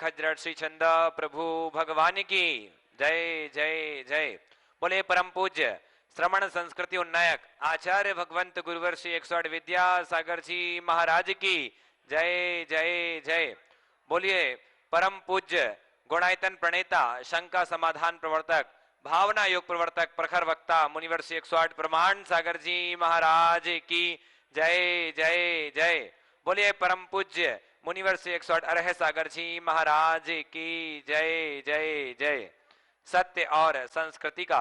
खजरट श्री चंद प्रभु भगवान की जय जय जय। बोले परम पूज्य श्रमण संस्कृति उन्नायक आचार्य भगवंत गुरुवर श्री 108 विद्यासागर जी महाराज की जय जय जय। बोलिए परम पूज्य गुणायतन प्रणेता शंका समाधान प्रवर्तक भावना योग प्रवर्तक प्रखर वक्ता मुनिवर श्री 108 प्रमाण सागर जी महाराज की जय जय जय। बोलिए परम पूज्य मुनिवर श्री 108 अरह सागर जी महाराज की जय जय जय। सत्य और संस्कृति का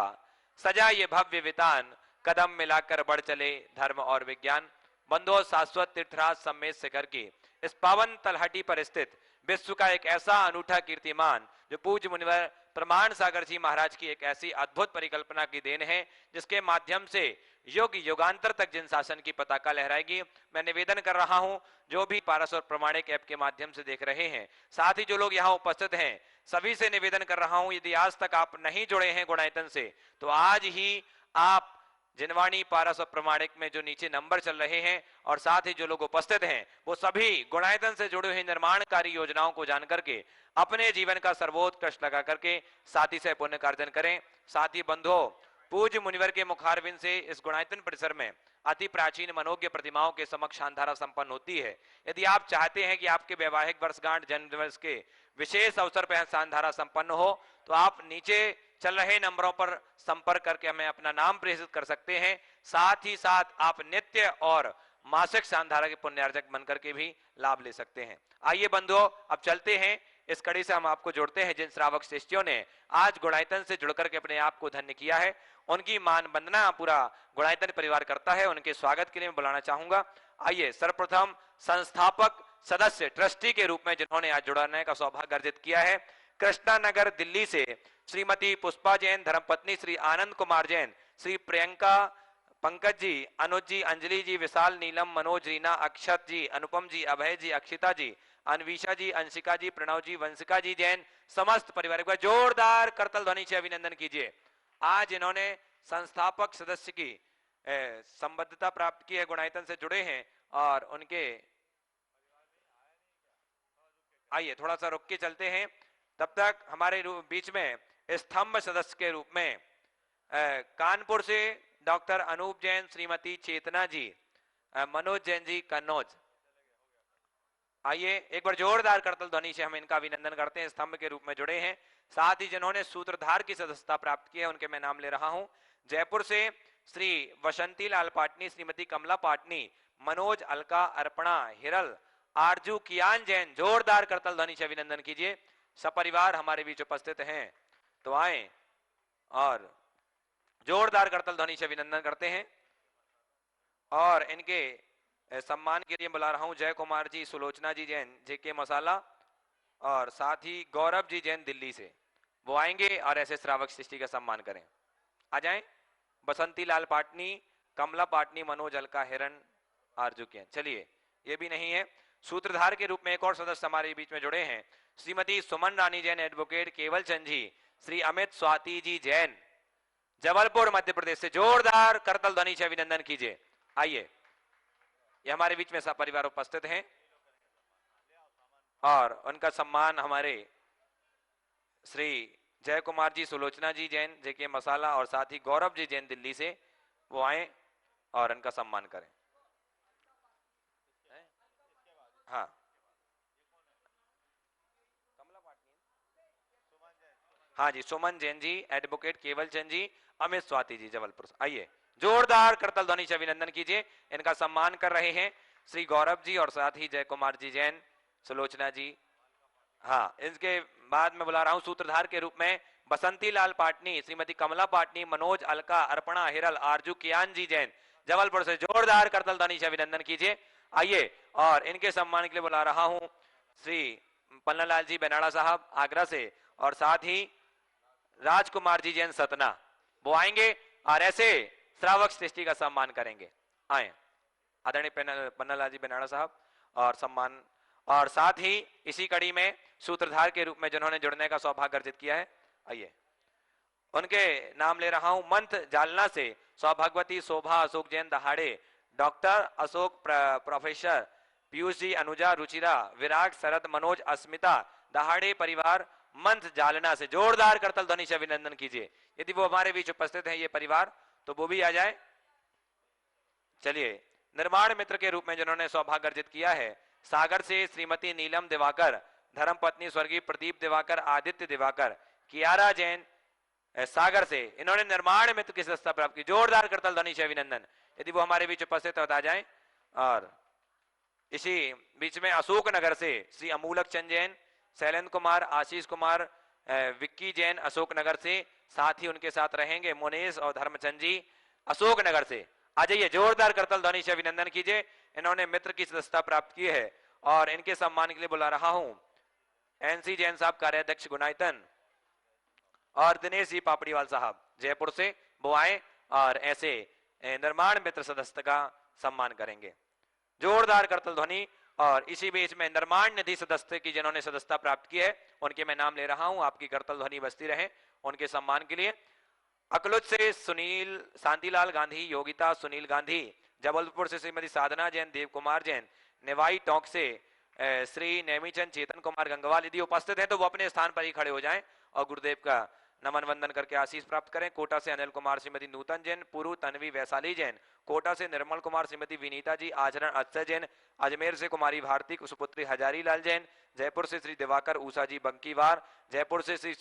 सजा ये भव्य वितान कदम मिलाकर बढ़ चले धर्म और विज्ञान। बंधुओं शाश्वत तीर्थराज सम्मेद शिखर की इस पावन तलहटी पर स्थित विश्व का एक ऐसा अनूठा कीर्तिमान जो पूज्य मुनिवर प्रमाण सागर जी महाराज की एक ऐसी अद्भुत परिकल्पना की देन है जिसके माध्यम से युग युगांतर तक जिन शासन की पताका लहराएगी। मैं निवेदन कर रहा हूं जो भी पारस और प्रमाणिक ऐप के माध्यम से देख रहे हैं, साथ ही जो लोग यहाँ उपस्थित हैं, सभी से निवेदन कर रहा हूं यदि आज तक आप नहीं जुड़े हैं गुणायतन से तो आज ही आप जिनवाणी पारस और प्रमाणिक में जो नीचे नंबर चल रहे हैं और साथ ही जो लोग उपस्थित हैं वो सभी गुणायतन से जुड़े हुए निर्माणकारी योजनाओं को जान करके अपने जीवन का सर्वोत्कृष्ट लगा करके साथी से पुण्य कार्जन करें। साथ ही बंधुओं पूज्य मुनिवर के मुखारविंद से इस गुणायतन परिसर में अति प्राचीन मनोज्ञ प्रतिमाओं के समक्ष शानधारा संपन्न होती है। यदि आप चाहते हैं कि आपके वैवाहिक वर्षगांठ जन्मदिवस के विशेष अवसर पर शानधारा संपन्न हो तो आप नीचे चल रहे नंबरों पर संपर्क करके हमें अपना नाम प्रेषित कर सकते हैं। साथ ही साथ आप नित्य और मासिक शानधारा के पुण्यार्जक बनकर के भी लाभ ले सकते हैं। आइए बंधुओं अब चलते हैं इस कड़ी से हम आपको जोड़ते हैं जिन श्रावक शिष्यों ने आज गुणायतन से जुड़कर के अपने आप को धन्य किया है। उनकी मान वंदना पूरा गुणायतन परिवार करता है। उनके स्वागत के लिए मैं बुलाना चाहूंगा। आइए सर्वप्रथम संस्थापक सदस्य ट्रस्टी के रूप में जिन्होंने आज जुड़ने का सौभाग्य अर्जित किया है, कृष्णा नगर दिल्ली से श्रीमती पुष्पा जैन, धर्मपत्नी श्री आनंद कुमार जैन, श्री प्रियंका, पंकज जी, अनुज जी, अंजलि जी, विशाल, नीलम, मनोज, रीना, अक्षत जी, अनुपम जी, अभय जी, अक्षिता जी, अन्विषा जी, अंशिका जी, प्रणव जी, वंशिका जी जैन, समस्त परिवार का जोरदार करतल ध्वनि से अभिनंदन कीजिए। आज इन्होंने संस्थापक सदस्य की संबद्धता प्राप्त की है, गुणायतन से जुड़े हैं और उनके आइए थोड़ा सा रुक के चलते हैं। तब तक हमारे बीच में स्तंभ सदस्य के रूप में कानपुर से डॉक्टर अनूप जैन, श्रीमती चेतना जी, मनोज जैन जी कन्नौज। आइए एक बार जोरदार करतल ध्वनि से हम इनका अभिनंदन करते हैं, स्तंभ के रूप में जुड़े हैं। साथ ही जिन्होंने सूत्रधार की सदस्यता प्राप्त की है उनके मैं नाम ले रहा हूं। जयपुर से श्री वसंती लाल पाटनी, श्रीमती कमला पाटनी, मनोज, अलका, अर्पणा, हिरल, आरजू, कियान जैन। जोरदार करतल ध्वनि से अभिनंदन कीजिए। सपरिवार हमारे बीच उपस्थित हैं तो आए और जोरदार करतल ध्वनि से अभिनंदन करते हैं। और इनके सम्मान के लिए बुला रहा हूं जय कुमार जी, सुलोचना जी जैन, जेके मसाला, और साथ ही गौरव जी जैन दिल्ली से। वो आएंगे और ऐसे श्रावक सृष्टि का सम्मान करें। आ जाएं। बसंती लाल पाटनी, कमला पाटनी, मनोज, अलका, हिरण, आरजू के। चलिए ये भी नहीं है, सूत्रधार के रूप में एक और सदस्य हमारे बीच में जुड़े हैं, श्रीमती सुमन रानी जैन, एडवोकेट केवल चंद जी, श्री अमित स्वाति जी जैन, जबलपुर मध्य प्रदेश से। जोरदार करतल ध्वनि से अभिनंदन कीजिए। आइए ये हमारे बीच में सब परिवार उपस्थित हैं और उनका सम्मान हमारे श्री जय कुमार जी, सुलोचना जी जैन, जेके मसाला, और साथ ही गौरव जी जैन दिल्ली से वो आए और उनका सम्मान करें। हाँ हाँ जी, सुमन जैन जी, एडवोकेट केवल चंद जी, अमित स्वाति जी, जबलपुर। आइए जोरदार करतल ध्वनि से अभिनंदन कीजिए। इनका सम्मान कर रहे हैं श्री गौरव जी और साथ ही जय कुमार जी जैन, सुलोचना जी। हाँ, इसके बाद में बुला रहा हूं सूत्रधार के रूप में बसंती लाल पाटनी, श्रीमती कमला पाटनी, मनोज, अलका, अर्पणा, हिरल, आरजू, कियान जी जैन, जबलपुर से। जोरदार करतल ध्वनि से अभिनंदन कीजिए। आइए और इनके सम्मान के लिए बुला रहा हूं श्री पन्नालाल जी बेनाड़ा साहब आगरा से और साथ ही राजकुमार जी जैन सतना। वो आएंगे और ऐसे श्रावक सृष्टि का सम्मान करेंगे। आए आदरणीय पन्नालाल जी बेनाड़ा साहब और सम्मान, और साथ ही इसी कड़ी में सूत्रधार के रूप में जिन्होंने जुड़ने का सौभाग्य अर्जित किया है, आइए उनके नाम ले रहा हूं। मंथ जालना से सौभाग्यवती शोभा अशोक जैन दहाड़े, डॉक्टर अशोक, प्रोफेसर पीयूष जी, अनुजा, रुचिरा, विराग, शरद, मनोज, अस्मिता, दहाड़े परिवार मंथ जालना से जोरदार करतल ध्वनि से अभिनंदन कीजिए। यदि वो हमारे बीच उपस्थित हैं ये परिवार तो वो भी आ जाए। चलिए, निर्माण मित्र के रूप में जिन्होंने सौभाग्य अर्जित किया है, सागर से श्रीमती नीलम दिवाकर, धर्म पत्नी स्वर्गीय प्रदीप दिवाकर, आदित्य दिवाकर, कियारा जैन सागर से, इन्होंने निर्माण मित्र की सदस्यता प्राप्त की। जोरदार करतल ध्वनि से अभिनंदन। यदि वो हमारे बीच उपस्थित आ जाए। और इसी बीच में अशोक नगर से श्री अमूलक चंद जैन, शैलेंद्र कुमार, आशीष कुमार, विक्की जैन अशोक नगर से, साथ ही उनके साथ रहेंगे मुनेश और धर्मचंद जी अशोक नगर से। आ जाइए, जोरदार करतल ध्वनि से अभिनंदन कीजिए। इन्होंने मित्र की सदस्यता प्राप्त की है और इनके सम्मान के लिए बुला रहा हूं एनसी जैन साहब, कार्याध्यक्ष गुणायतन, और दिनेश जी पापड़ीवाल साहब जयपुर से, वो आए और ऐसे निर्माण मित्र सदस्य का सम्मान करेंगे। जोरदार करतल ध्वनि। और इसी बीच में निर्माण निधि सदस्य की जिन्होंने सदस्यता प्राप्त की है उनके मैं नाम ले रहा हूं, आपकी करतल ध्वनि बजती रहे उनके सम्मान के लिए। अकलुज से सुनील शांतिलाल गांधी, योगिता सुनील गांधी, जबलपुर से श्रीमती साधना जैन, देव कुमार जैन, निवाई टोंक से श्री नेमीचंद चेतन कुमार गंगवाल। यदि उपस्थित हैं तो वो अपने स्थान पर ही खड़े हो जाएं और गुरुदेव का नमन वंदन करके आशीष प्राप्त करें। कोटा से अनिल कुमार, श्रीमती नूतन जैन, पुरु तन्वी वैशाली जैन, कोटा से निर्मल कुमार, श्रीमती विनीता जी, आचरण अक्षय जैन, अजमेर से कुमारी भारती, सुपुत्री हजारी लाल जैन, जयपुर से श्री दिवाकर ऊषा जी बंकीवार, जयपुर से श्री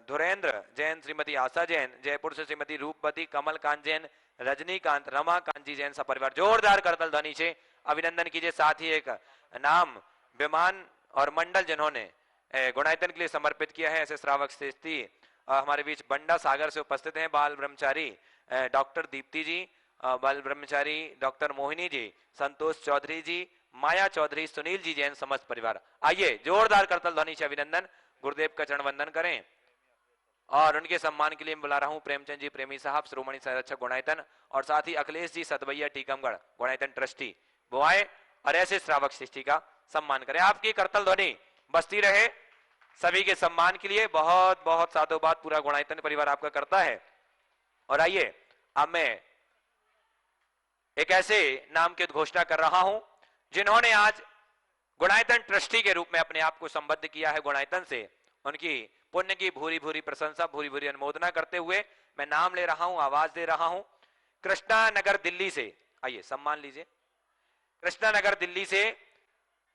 धुरेंद्र जैन, श्रीमती आशा जैन, जयपुर से श्रीमती रूपवती, कमलकांत जैन, रजनीकांत, रमाकांत जी जैन सपरिवार। जोरदार करतल ध्वनि से अभिनंदन कीजिए। साथ ही एक नाम, विमान और मंडल जिन्होंने गुणायतन के लिए समर्पित किया है, ऐसे श्रावक स्थिति हमारे बीच बंडा सागर से उपस्थित हैं। बाल ब्रह्मचारी डॉक्टर दीप्ति जी, बाल ब्रह्मचारी डॉक्टर मोहिनी जी, संतोष चौधरी जी, माया चौधरी, सुनील जी जैन समस्त परिवार। आइए, जोरदार करतल ध्वनि से अभिनंदन। गुरुदेव का चरण वंदन करें और उनके सम्मान के लिए बुला रहा हूं प्रेमचंद जी प्रेमी साहब, श्रोमणी संरक्षक गुणायतन, और साथ ही अखिलेश जी सतवैया टीकमगढ़ गुणायतन ट्रस्टी, वो आए और ऐसे श्रावक सृष्टि का सम्मान करें। आपकी करतल ध्वनि बजती रहे सभी के सम्मान के लिए। बहुत बहुत साधुवाद पूरा गुणायतन परिवार आपका करता है। और आइए, अब मैं एक ऐसे नाम की घोषणा कर रहा हूं जिन्होंने आज गुणायतन ट्रस्टी के रूप में अपने आप को संबद्ध किया है गुणायतन से। उनकी पुण्य की भूरी भूरी प्रशंसा, भूरी भूरी अनुमोदना करते हुए मैं नाम ले रहा हूं, आवाज दे रहा हूं, कृष्णा नगर दिल्ली से। आइए, सम्मान लीजिए। कृष्णा नगर दिल्ली से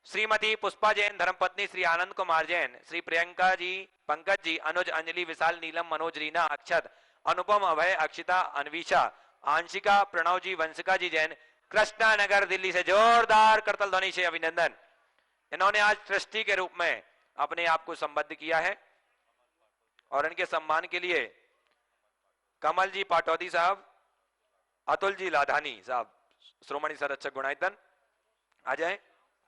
श्रीमती पुष्पा जैन, धर्मपत्नी श्री आनंद कुमार जैन, श्री प्रियंका जी, पंकज जी, अनुज, अंजलि, विशाल, नीलम, मनोज, रीना, अक्षत, अनुपम, अभय, अक्षिता, अन्विषा, आंशिका, प्रणव जी, वंशिका जी जैन, कृष्णा नगर दिल्ली से। जोरदार करतल ध्वनि से अभिनंदन। इन्होंने आज ट्रस्टी के रूप में अपने आप को संबद्ध किया है और इनके सम्मान के लिए कमल जी पाटौदी साहब, अतुल जी लाधानी साहब, श्रोमणी संरक्षक गुणायतन, आ जाए।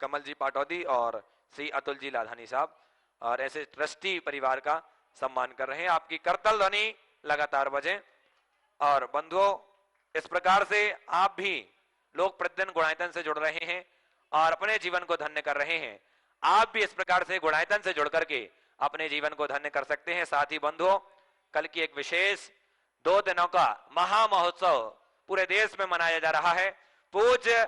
कमल जी पाटौदी और श्री अतुल जी लाधानी साहब, और ऐसे ट्रस्टी परिवार का सम्मान कर रहे हैं। आपकी करतल ध्वनि लगातार बजे। और बंधुओं, इस प्रकार से आप भी लोग प्रतिदिन गुणायतन से जुड़ रहे हैं और अपने जीवन को धन्य कर रहे हैं। आप भी इस प्रकार से गुणायतन से जुड़ करके अपने जीवन को धन्य कर सकते हैं। साथ ही बंधुओं, कल की एक विशेष 2 दिनों का महा महोत्सव पूरे देश में मनाया जा रहा है। पूज्य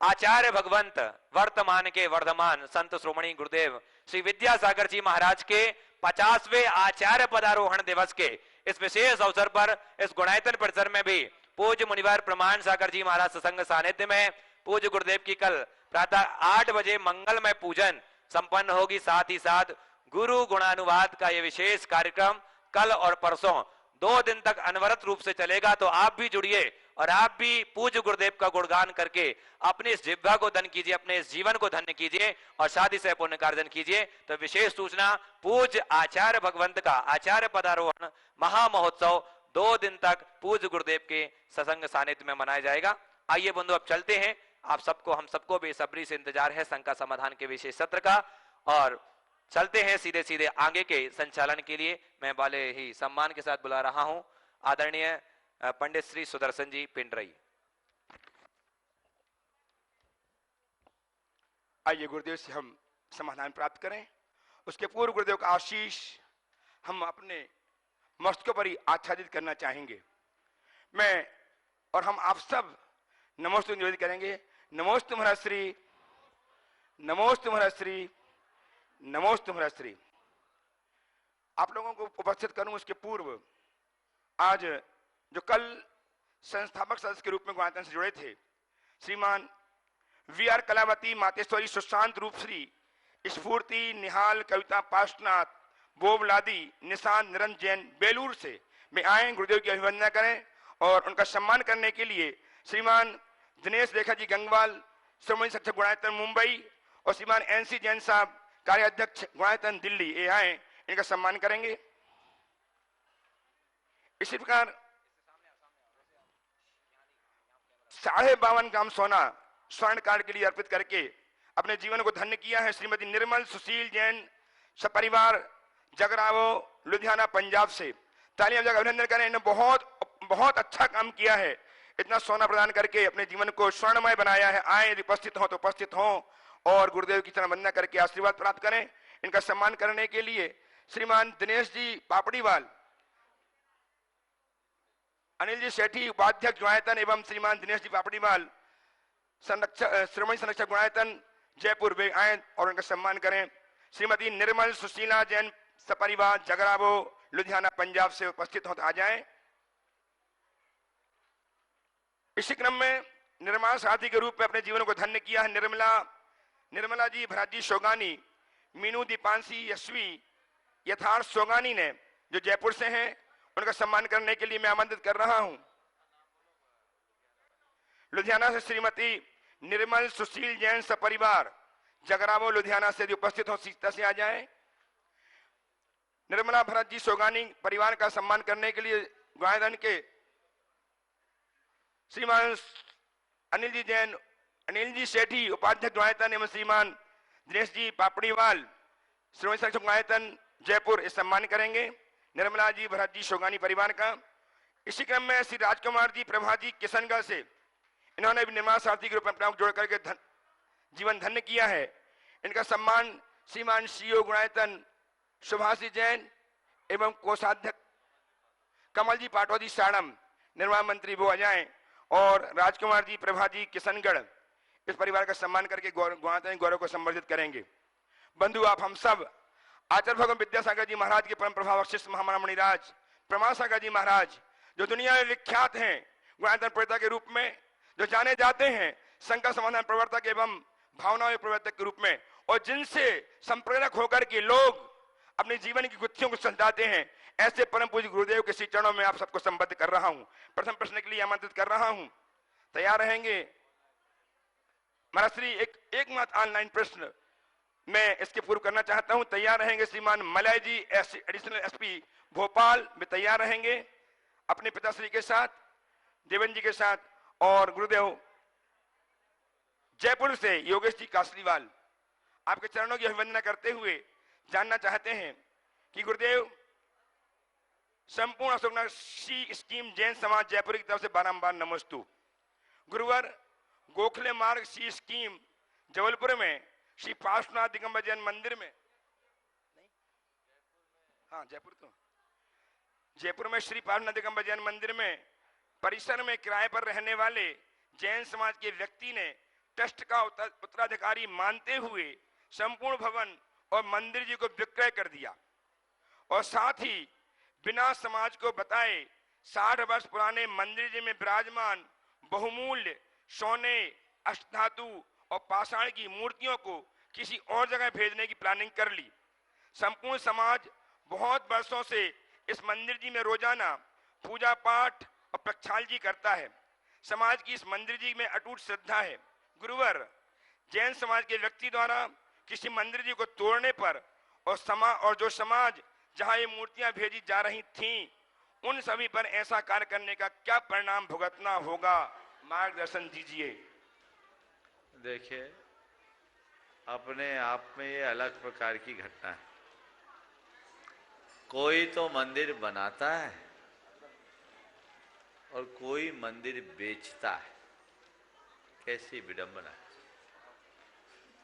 आचार्य भगवंत वर्तमान के वर्धमान संत श्रोमणी गुरुदेव श्री विद्यासागर जी महाराज के 50वें आचार्य पदारोहण दिवस के इस विशेष अवसर पर इस गुणायतन परिसर में भी पूज्य मुनिवार प्रमाण सागर जी महाराज सत्संग सानिध्य में पूज्य गुरुदेव की कल प्रातः 8 बजे मंगलमय पूजन संपन्न होगी। साथ ही साथ गुरु गुणानुवाद का यह विशेष कार्यक्रम कल और परसों 2 दिन तक अनवरत रूप से चलेगा। तो आप भी जुड़िए और आप भी पूज्य गुरुदेव का गुणगान करके अपने इस जिह्वा को धन्य कीजिए, अपने इस जीवन को धन्य कीजिए और शादी से पुण्य कार्जन कीजिए। तो विशेष सूचना, पूज्य आचार्य भगवंत का आचार्य पदारोहण महा महोत्सव 2 दिन तक पूज्य गुरुदेव के सत्संग सानिध्य में मनाया जाएगा। आइए बंधु, अब चलते हैं। आप सबको, हम सबको बेसब्री से इंतजार है शंका समाधान के विशेष सत्र का, और चलते हैं सीधे सीधे आगे के संचालन के लिए। मैं वाले ही सम्मान के साथ बुला रहा हूं आदरणीय पंडित श्री सुदर्शन जी पिंडरई। आइए गुरुदेव से हम समाधान प्राप्त करें। उसके पूर्व गुरुदेव का आशीष हम अपने मस्तकों पर ही आच्छादित करना चाहेंगे। मैं और हम आप सब नमोस्तु निवेदित करेंगे। नमोस्तु महाराज श्री, नमोस्तु महाराज श्री, नमोस्तु श्री। आप लोगों को उपस्थित करूं उसके पूर्व आज जो कल संस्थापक सदस्य के रूप में गुणायतन से जुड़े थे, श्रीमान वी.आर. कलावती, मातेश्वरी, सुशांत, रूपश्री, स्फूर्ति, निहाल, कविता पाशनाथ, बोबलादी, निशांत, निरंजन जैन बेलूर से वे आए, गुरुदेव की अभिवंदना करें और उनका सम्मान करने के लिए श्रीमान दिनेश रेखा जी गंगवाल, श्रोमणी शिक्षक गुणायतन मुंबई और श्रीमान एन.सी. जैन साहब, कार्याध्यक्ष गुणायतन दिल्ली, ये आए, इनका सम्मान करेंगे। इसी प्रकार 52.5 ग्राम सोना स्वर्ण कार्ड के लिए अर्पित करके अपने जीवन को धन्य किया है श्रीमती निर्मल सुशील जैन, सपरिवार, जगरावो, लुधियाना, पंजाब से। तालियां बजाकर अभिनंदन करें, इन्होंने बहुत अच्छा काम किया है, इतना सोना प्रदान करके अपने जीवन को स्वर्णमय बनाया है। आए, यदि उपस्थित हो तो उपस्थित हो और गुरुदेव की चरण वंदना करके आशीर्वाद प्राप्त करें। इनका सम्मान करने के लिए श्रीमान दिनेश जी पापड़ीवाल, अनिल जी सेठी, उपाध्यक्ष गुणायतन एवं श्रीमान दिनेश जी पापड़ीवाल, श्रोमणी संरक्षक गुणायतन जयपुर, वे आए और उनका सम्मान करें। श्रीमती निर्मल सुशीला जैन, सपरिवार, जगरावो, लुधियाना, पंजाब से उपस्थित हो तो आ जाएं। इसी क्रम में निर्माण साथी के रूप में अपने जीवन को धन्य किया है निर्मला जी, भराजी शोगानी, मीनू, दीपांशी, यशवी, यथार्थ सोगानी ने, जो जयपुर से हैं, उनका सम्मान करने के लिए मैं आमंत्रित कर रहा हूं। लुधियाना से श्रीमती निर्मल सुशील जैन, सपरिवार, जगरावो, लुधियाना से उपस्थित हो सीता से आ जाए। निर्मला भरत जी सोगानी परिवार का सम्मान करने के लिए गुणायतन के श्रीमान अनिल जी जैन, अनिल जी सेठी, उपाध्यक्ष गुणायतन एवं श्रीमान दिनेश जी पापड़ीवाल, श्रोमणी संरक्षक गुणायतन जयपुर, इस सम्मान करेंगे निर्मला जी भरत जी सोगानी परिवार का। इसी क्रम में श्री राजकुमार जी प्रभा जी किशनगढ़ से, इन्होंने भी निर्माण सारथी के रूप में अपना जोड़ करके जीवन धन्य किया है। इनका सम्मान श्रीमान सीओ गुणायतन सुभाषी जैन एवं कोषाध्यक्ष कमल जी पाटौदी साड़म, निर्माण मंत्री, वो आ जाएं और राजकुमार जी प्रभा जी किशनगढ़, इस परिवार का सम्मान करके गुणायतन गौरव को संवर्धित करेंगे। बंधु, आप हम सब आचार्य भगवान विद्यासागर जी महाराज के परम प्रभाव शिष्य महामना मणिराज प्रमासागर जी महाराज, जो दुनिया में विख्यात हैं गुणायतन प्रवर्तक के रूप में, जो जाने जाते हैं संकल्प समाधान प्रवर्तक एवं भावनाओं प्रवर्तक के रूप में, और जिनसे संप्रेरक होकर के लोग अपने जीवन की गुत्थियों को सुलझाते हैं, ऐसे परम पूज्य गुरुदेव के श्री चरणों में आप सबको संबद्ध कर रहा हूं। प्रथम प्रश्न के लिए आमंत्रित कर रहा हूं, तैयार रहेंगे महाराज श्री? एक मात्र ऑनलाइन प्रश्न मैं इसके पूर्व करना चाहता हूं, तैयार रहेंगे श्रीमान मलय जी, एडिशनल एसपी भोपाल, वे तैयार रहेंगे अपने पिताश्री के साथ, देवन जी के साथ, और गुरुदेव जयपुर से योगेश जी कासलीवाल आपके चरणों की अभिवंदना करते हुए जानना चाहते हैं कि गुरुदेव संपूर्ण अशोकनगर सी स्कीम जैन समाज जयपुर की तरफ से बारंबार नमस्तु। गुरुवर गोखले मार्ग सी स्कीम जबलपुर में श्री पार्श्वनाथ दिगंबर जैन मंदिर में, नहीं, हाँ जयपुर में श्री पार्श्वनाथ दिगंबर जैन मंदिर में परिसर में किराए पर रहने वाले जैन समाज के व्यक्ति ने ट्रस्ट का उत्तराधिकारी मानते हुए संपूर्ण भवन और मंदिर जी को विक्रय कर दिया और साथ ही बिना समाज को बताए 60 वर्ष पुराने मंदिर जी में विराजमान बहुमूल्य सोने, अष्टधातु और पाषाण की मूर्तियों को किसी और जगह भेजने की प्लानिंग कर ली। संपूर्ण समाज बहुत वर्षों से इस मंदिर जी में रोजाना पूजा पाठ और प्रक्षाल जी करता है। समाज की इस मंदिर जी में अटूट श्रद्धा है। गुरुवर, जैन समाज के व्यक्ति द्वारा किसी मंदिर जी को तोड़ने पर और जो समाज जहां ये मूर्तियां भेजी जा रही थीं, उन सभी पर ऐसा कार्य करने का क्या परिणाम भुगतना होगा, मार्गदर्शन दीजिए। देखिए, अपने आप में ये अलग प्रकार की घटना है। कोई तो मंदिर बनाता है और कोई मंदिर बेचता है। कैसी विडंबना है!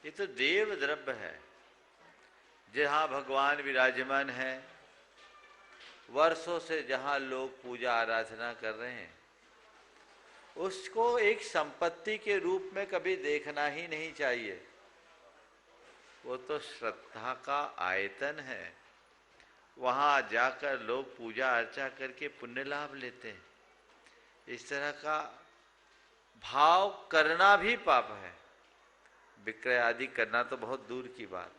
ये तो देव द्रव्य है, जहां भगवान विराजमान है, वर्षों से जहां लोग पूजा आराधना कर रहे हैं, उसको एक संपत्ति के रूप में कभी देखना ही नहीं चाहिए। वो तो श्रद्धा का आयतन है। वहां जाकर लोग पूजा अर्चा करके पुण्य लाभ लेते हैं। इस तरह का भाव करना भी पाप है। विक्रय आदि करना तो बहुत दूर की बात,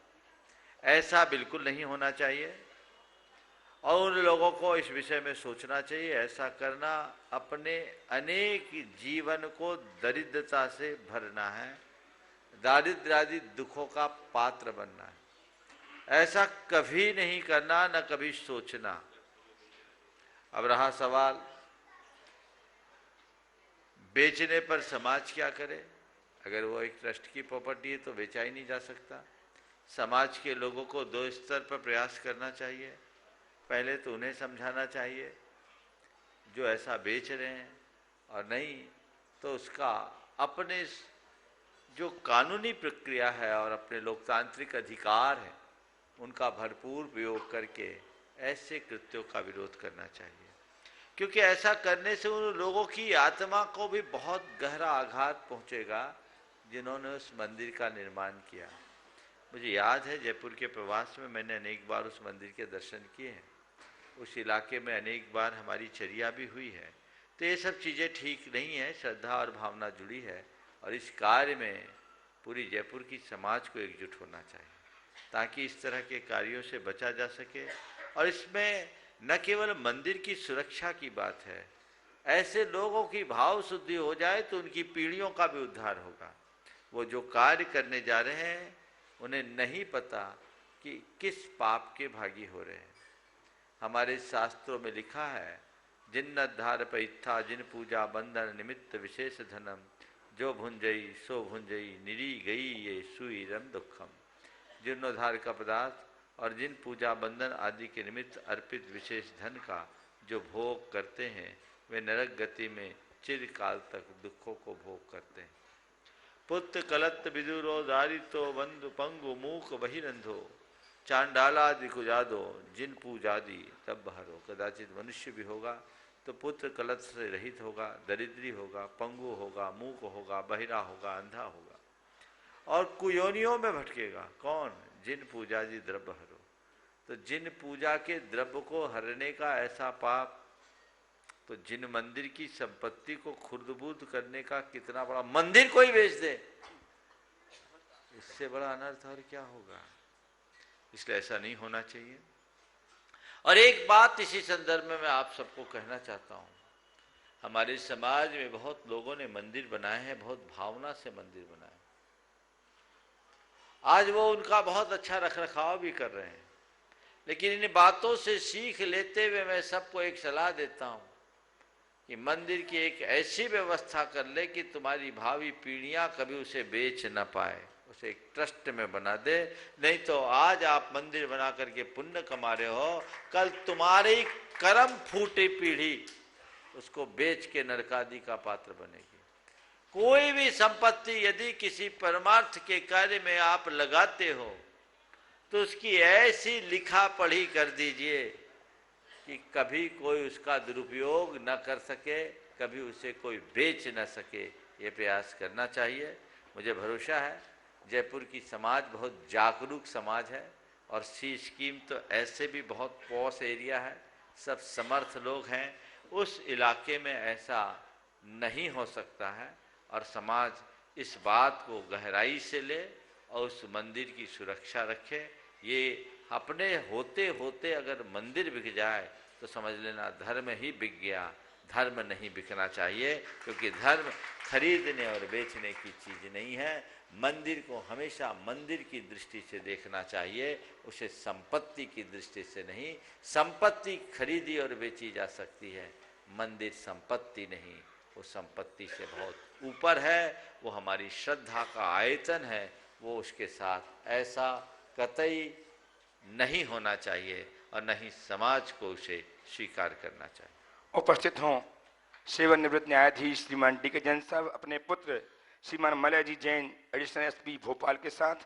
ऐसा बिल्कुल नहीं होना चाहिए। और उन लोगों को इस विषय में सोचना चाहिए, ऐसा करना अपने अनेक जीवन को दरिद्रता से भरना है, दारिद्र आदि दुखों का पात्र बनना है। ऐसा कभी नहीं करना, न कभी सोचना। अब रहा सवाल बेचने पर समाज क्या करे। अगर वो एक ट्रस्ट की प्रॉपर्टी है तो बेचा ही नहीं जा सकता। समाज के लोगों को दो स्तर पर प्रयास करना चाहिए। पहले तो उन्हें समझाना चाहिए जो ऐसा बेच रहे हैं, और नहीं तो उसका अपने जो कानूनी प्रक्रिया है और अपने लोकतांत्रिक अधिकार है उनका भरपूर प्रयोग करके ऐसे कृत्यों का विरोध करना चाहिए। क्योंकि ऐसा करने से उन लोगों की आत्मा को भी बहुत गहरा आघात पहुंचेगा जिन्होंने उस मंदिर का निर्माण किया। मुझे याद है जयपुर के प्रवास में मैंने अनेक बार उस मंदिर के दर्शन किए हैं। उस इलाके में अनेक बार हमारी चर्या भी हुई है। तो ये सब चीज़ें ठीक नहीं है, श्रद्धा और भावना जुड़ी है, और इस कार्य में पूरी जयपुर की समाज को एकजुट होना चाहिए ताकि इस तरह के कार्यों से बचा जा सके। और इसमें न केवल मंदिर की सुरक्षा की बात है, ऐसे लोगों की भाव शुद्धि हो जाए तो उनकी पीढ़ियों का भी उद्धार होगा। वो जो कार्य करने जा रहे हैं उन्हें नहीं पता कि किस पाप के भागी हो रहे हैं। हमारे शास्त्रों में लिखा है, जिन्नद्धार पैत्था जिन पूजा बंधन निमित्त विशेष धनम, जो भुंजई सो भुंजई निरी गई ये सुईरम दुखम। जीर्णोद्धार का पदार्थ और जिन पूजा बंधन आदि के निमित्त अर्पित विशेष धन का जो भोग करते हैं वे नरक गति में चिरकाल तक दुखों को भोग करते हैं। पुत्र कलत्त विदुरो दारितो बंधु पंगु मूक बहिरंधो, चांडालादि कुजादो जिन पूजादि तब बहरो। कदाचित मनुष्य भी होगा तो पुत्र कलत से रहित होगा, दरिद्री होगा, पंगु होगा, मूक होगा, बहिरा होगा, अंधा होगा और कुयोनियों में भटकेगा। कौन? जिन पूजादि द्रव्य हरो। तो जिन पूजा के द्रव्य को हरने का ऐसा पाप, तो जिन मंदिर की संपत्ति को खुर्द-बुर्द करने का कितना बड़ा, मंदिर कोई बेच दे, इससे बड़ा अनर्थ और क्या होगा। इसलिए ऐसा नहीं होना चाहिए। और एक बात इसी संदर्भ में मैं आप सबको कहना चाहता हूं, हमारे समाज में बहुत लोगों ने मंदिर बनाए हैं, बहुत भावना से मंदिर बनाए। आज वो उनका बहुत अच्छा रखरखाव भी कर रहे हैं, लेकिन इन बातों से सीख लेते हुए मैं सबको एक सलाह देता हूं कि मंदिर की एक ऐसी व्यवस्था कर ले कि तुम्हारी भावी पीढ़ियां कभी उसे बेच न पाए, उसे एक ट्रस्ट में बना दे। नहीं तो आज आप मंदिर बना करके पुण्य कमा रहे हो, कल तुम्हारी कर्म फूटी पीढ़ी उसको बेच के नरकादि का पात्र बनेगी। कोई भी संपत्ति यदि किसी परमार्थ के कार्य में आप लगाते हो तो उसकी ऐसी लिखा पढ़ी कर दीजिए कि कभी कोई उसका दुरुपयोग न कर सके, कभी उसे कोई बेच न सके। ये प्रयास करना चाहिए। मुझे भरोसा है जयपुर की समाज बहुत जागरूक समाज है, और सी स्कीम तो ऐसे भी बहुत पॉश एरिया है, सब समर्थ लोग हैं। उस इलाके में ऐसा नहीं हो सकता है, और समाज इस बात को गहराई से ले और उस मंदिर की सुरक्षा रखे। ये अपने होते होते अगर मंदिर बिक जाए तो समझ लेना धर्म ही बिक गया। धर्म नहीं बिकना चाहिए, क्योंकि धर्म खरीदने और बेचने की चीज नहीं है। मंदिर को हमेशा मंदिर की दृष्टि से देखना चाहिए, उसे संपत्ति की दृष्टि से नहीं। संपत्ति खरीदी और बेची जा सकती है, मंदिर संपत्ति नहीं, वो संपत्ति से बहुत ऊपर है। वो हमारी श्रद्धा का आयतन है, वो उसके साथ ऐसा कतई नहीं होना चाहिए और नहीं समाज को उसे स्वीकार करना चाहिए। उपस्थित हों सेवानिवृत्त न्यायाधीश श्रीमान डी के जैन साहब अपने पुत्र श्रीमान मलयजी जैन एडिशनल एसपी भोपाल के साथ,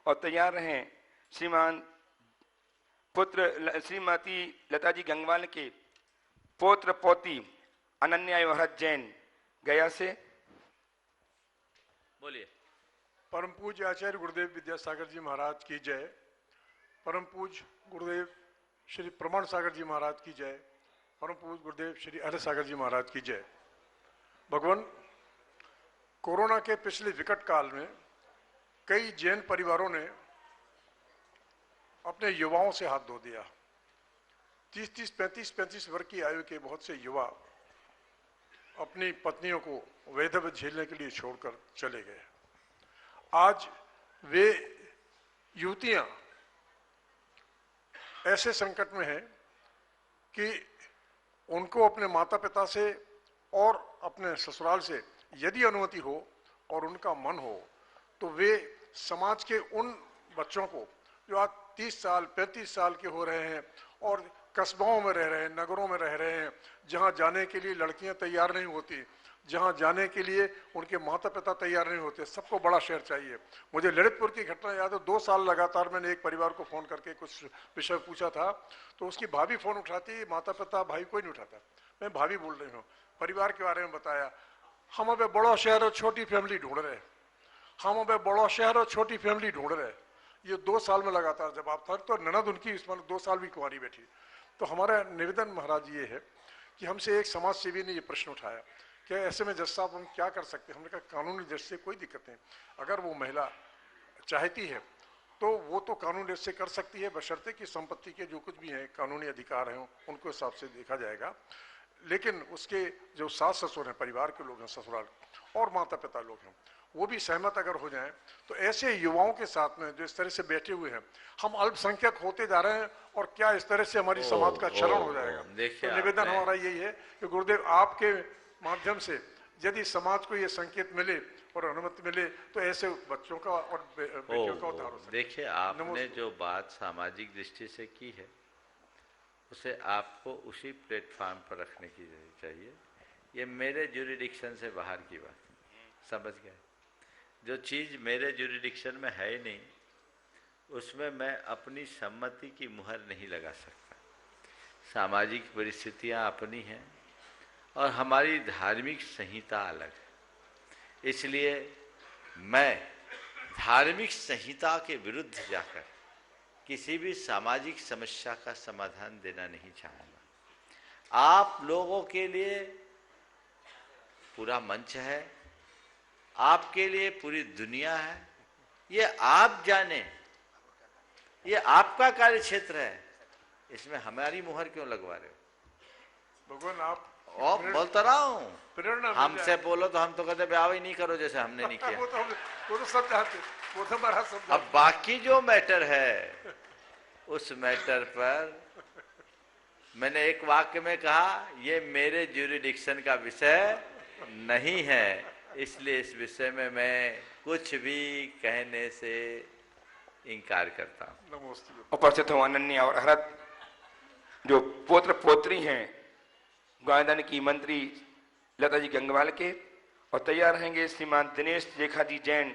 और तैयार रहें श्रीमान पुत्र श्रीमती लताजी गंगवाल के पौत्र पौती अनन्या भरत जैन गया से। बोलिए। परम पूज्य आचार्य गुरुदेव विद्यासागर जी महाराज की जय। परम पूज्य गुरुदेव श्री प्रमाण सागर जी महाराज की जय। परम पूज्य गुरुदेव श्री अरे सागर जी महाराज की जय। भगवान, कोरोना के पिछले विकट काल में कई जैन परिवारों ने अपने युवाओं से हाथ धो दिया। 30-30, 35-35 वर्ष की आयु के बहुत से युवा अपनी पत्नियों को वैधव्य झेलने के लिए छोड़कर चले गए। आज वे युवतियां ऐसे संकट में हैं कि उनको अपने माता पिता से और अपने ससुराल से यदि अनुमति हो और उनका मन हो तो वे समाज के उन बच्चों को जो आज 30 साल 35 साल के हो रहे हैं और कस्बों में रह रहे हैं, नगरों में रह रहे हैं, जहां जाने के लिए लड़कियां तैयार नहीं होती, जहां जाने के लिए उनके माता पिता तैयार नहीं होते, सबको बड़ा शहर चाहिए। मुझे ललितपुर की घटना याद है। 2 साल लगातार मैंने एक परिवार को फोन करके कुछ विषय पूछा था तो उसकी भाभी फोन उठाती, माता पिता भाई कोई नहीं उठाता। मैं भाभी बोल रही हूँ, परिवार के बारे में बताया। हम अब बड़ा शहर और छोटी फैमिली ढूंढ रहे हैं, हम अब बड़ा शहर और छोटी फैमिली ढूंढ रहे हैं। ये 2 साल में लगातार जवाब था। तो ननद उनकी इसमें 2 साल भी कुंवारी बैठी। तो हमारा निवेदन महाराज ये है कि हमसे एक समाज सेवी ने ये प्रश्न उठाया कि ऐसे में जज साहब हम क्या कर सकते हैं। हमने कहा कानूनी दृष्टि से कोई दिक्कत नहीं, अगर वो महिला चाहती है तो वो तो कानूनी दृष्टि से कर सकती है, बशर्ते कि संपत्ति के जो कुछ भी हैं कानूनी अधिकार हैं उनको हिसाब से देखा जाएगा। लेकिन उसके जो सास ससुर हैं, परिवार के लोग हैं, ससुराल और माता पिता लोग हैं, वो भी सहमत अगर हो जाएं तो ऐसे युवाओं के साथ में जो इस तरह से बैठे हुए हैं, हम अल्पसंख्यक होते जा रहे हैं और क्या इस तरह से हमारी समाज का क्षरण हो जाएगा। तो निवेदन हमारा यही है कि गुरुदेव आपके माध्यम से यदि समाज को ये संकेत मिले और अनुमति मिले तो ऐसे बच्चों का और बेटियों का उद्धार हो सकता है। देखिए, आपने जो बात सामाजिक दृष्टि से की है उसे आपको उसी प्लेटफॉर्म पर रखने की चाहिए। ये मेरे ज्यूरिडिक्शन से बाहर की बात, समझ गए। जो चीज़ मेरे ज्यूरिडिक्शन में है ही नहीं उसमें मैं अपनी सम्मति की मुहर नहीं लगा सकता। सामाजिक परिस्थितियाँ अपनी हैं और हमारी धार्मिक संहिता अलग है। इसलिए मैं धार्मिक संहिता के विरुद्ध जाकर किसी भी सामाजिक समस्या का समाधान देना नहीं चाहूँगा। आप लोगों के लिए पूरा मंच है, आपके लिए पूरी दुनिया है, ये आप जाने, ये आपका कार्य क्षेत्र है, इसमें हमारी मुहर क्यों लगवा रहे हो? भगवान आप और बोलता रहा हूँ, प्रेरणा हमसे बोलो तो हम तो कहते ब्याह ही नहीं करो जैसे हमने नहीं किया। वो तो सब चाहते, वो तो हमारा सब। अब बाकी जो मैटर है उस मैटर पर मैंने एक वाक्य में कहा ये मेरे ज्यूरिडिक्शन का विषय नहीं है, इसलिए इस विषय में मैं कुछ भी कहने से इनकार करता हूँ। उपस्थित हो अनन्या और हरत जो पोत्र पोत्री हैं गायदान की मंत्री लता जी गंगवाल के, और तैयार रहेंगे श्रीमान दिनेश रेखा जी जैन,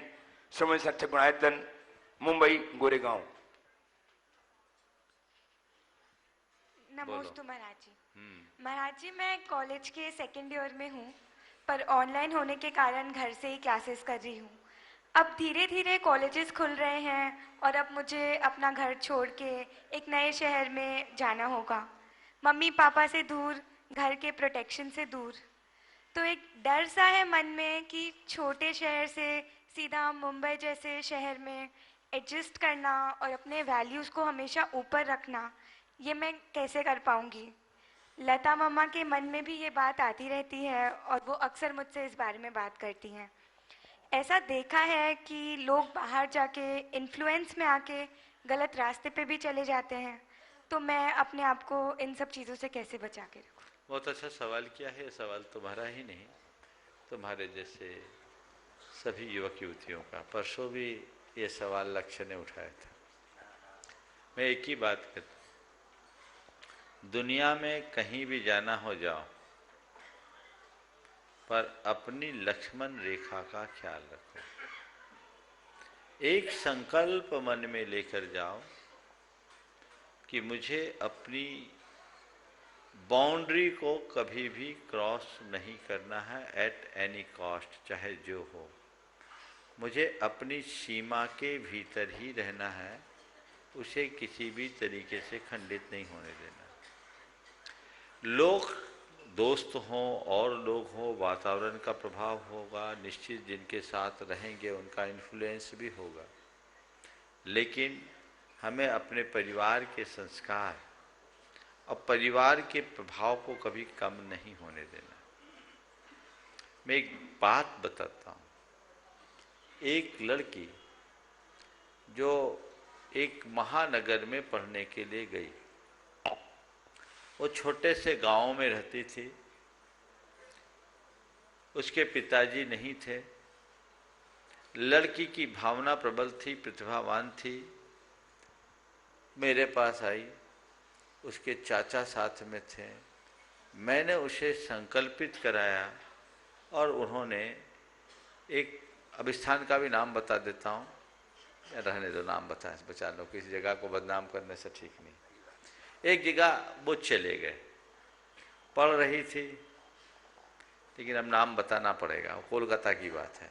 समय संरक्षक गुणायतन, मुंबई गोरेगांव। नमोस्तु महाराज जी। महाराज जी, मैं कॉलेज के 2nd ईयर में हूँ पर ऑनलाइन होने के कारण घर से ही क्लासेस कर रही हूँ। अब धीरे धीरे कॉलेजेस खुल रहे हैं और अब मुझे अपना घर छोड़ के एक नए शहर में जाना होगा, मम्मी पापा से दूर, घर के प्रोटेक्शन से दूर। तो एक डर सा है मन में कि छोटे शहर से सीधा मुंबई जैसे शहर में एडजस्ट करना और अपने वैल्यूज़ को हमेशा ऊपर रखना, ये मैं कैसे कर पाऊँगी। लता मम्मा के मन में भी ये बात आती रहती है और वो अक्सर मुझसे इस बारे में बात करती हैं। ऐसा देखा है कि लोग बाहर जाके इन्फ्लुएंस में आके गलत रास्ते पे भी चले जाते हैं, तो मैं अपने आप को इन सब चीज़ों से कैसे बचा के रखूँ? बहुत अच्छा सवाल किया है। सवाल तुम्हारा ही नहीं, तुम्हारे जैसे सभी युवक युवतियों का। परसों भी ये सवाल लक्ष्य ने उठाया था। मैं एक ही बात कहता हूँ, दुनिया में कहीं भी जाना हो जाओ पर अपनी लक्ष्मण रेखा का ख्याल रखो। एक संकल्प मन में लेकर जाओ कि मुझे अपनी बाउंड्री को कभी भी क्रॉस नहीं करना है एट एनी कॉस्ट, चाहे जो हो। मुझे अपनी सीमा के भीतर ही रहना है, उसे किसी भी तरीके से खंडित नहीं होने देना। लोग दोस्त हों और लोग हों, वातावरण का प्रभाव होगा, निश्चित जिनके साथ रहेंगे उनका इन्फ्लुएंस भी होगा, लेकिन हमें अपने परिवार के संस्कार और परिवार के प्रभाव को कभी कम नहीं होने देना। मैं एक बात बताता हूँ। एक लड़की जो एक महानगर में पढ़ने के लिए गई, वो छोटे से गांव में रहती थी, उसके पिताजी नहीं थे, लड़की की भावना प्रबल थी, प्रतिभावान थी, मेरे पास आई, उसके चाचा साथ में थे, मैंने उसे संकल्पित कराया और उन्होंने एक, अब स्थान का भी नाम बता देता हूँ, रहने दो, नाम बचा लो, किसी जगह को बदनाम करने से ठीक नहीं। एक जगह वो चले गए, पढ़ रही थी, लेकिन अब नाम बताना पड़ेगा, वो कोलकाता की बात है।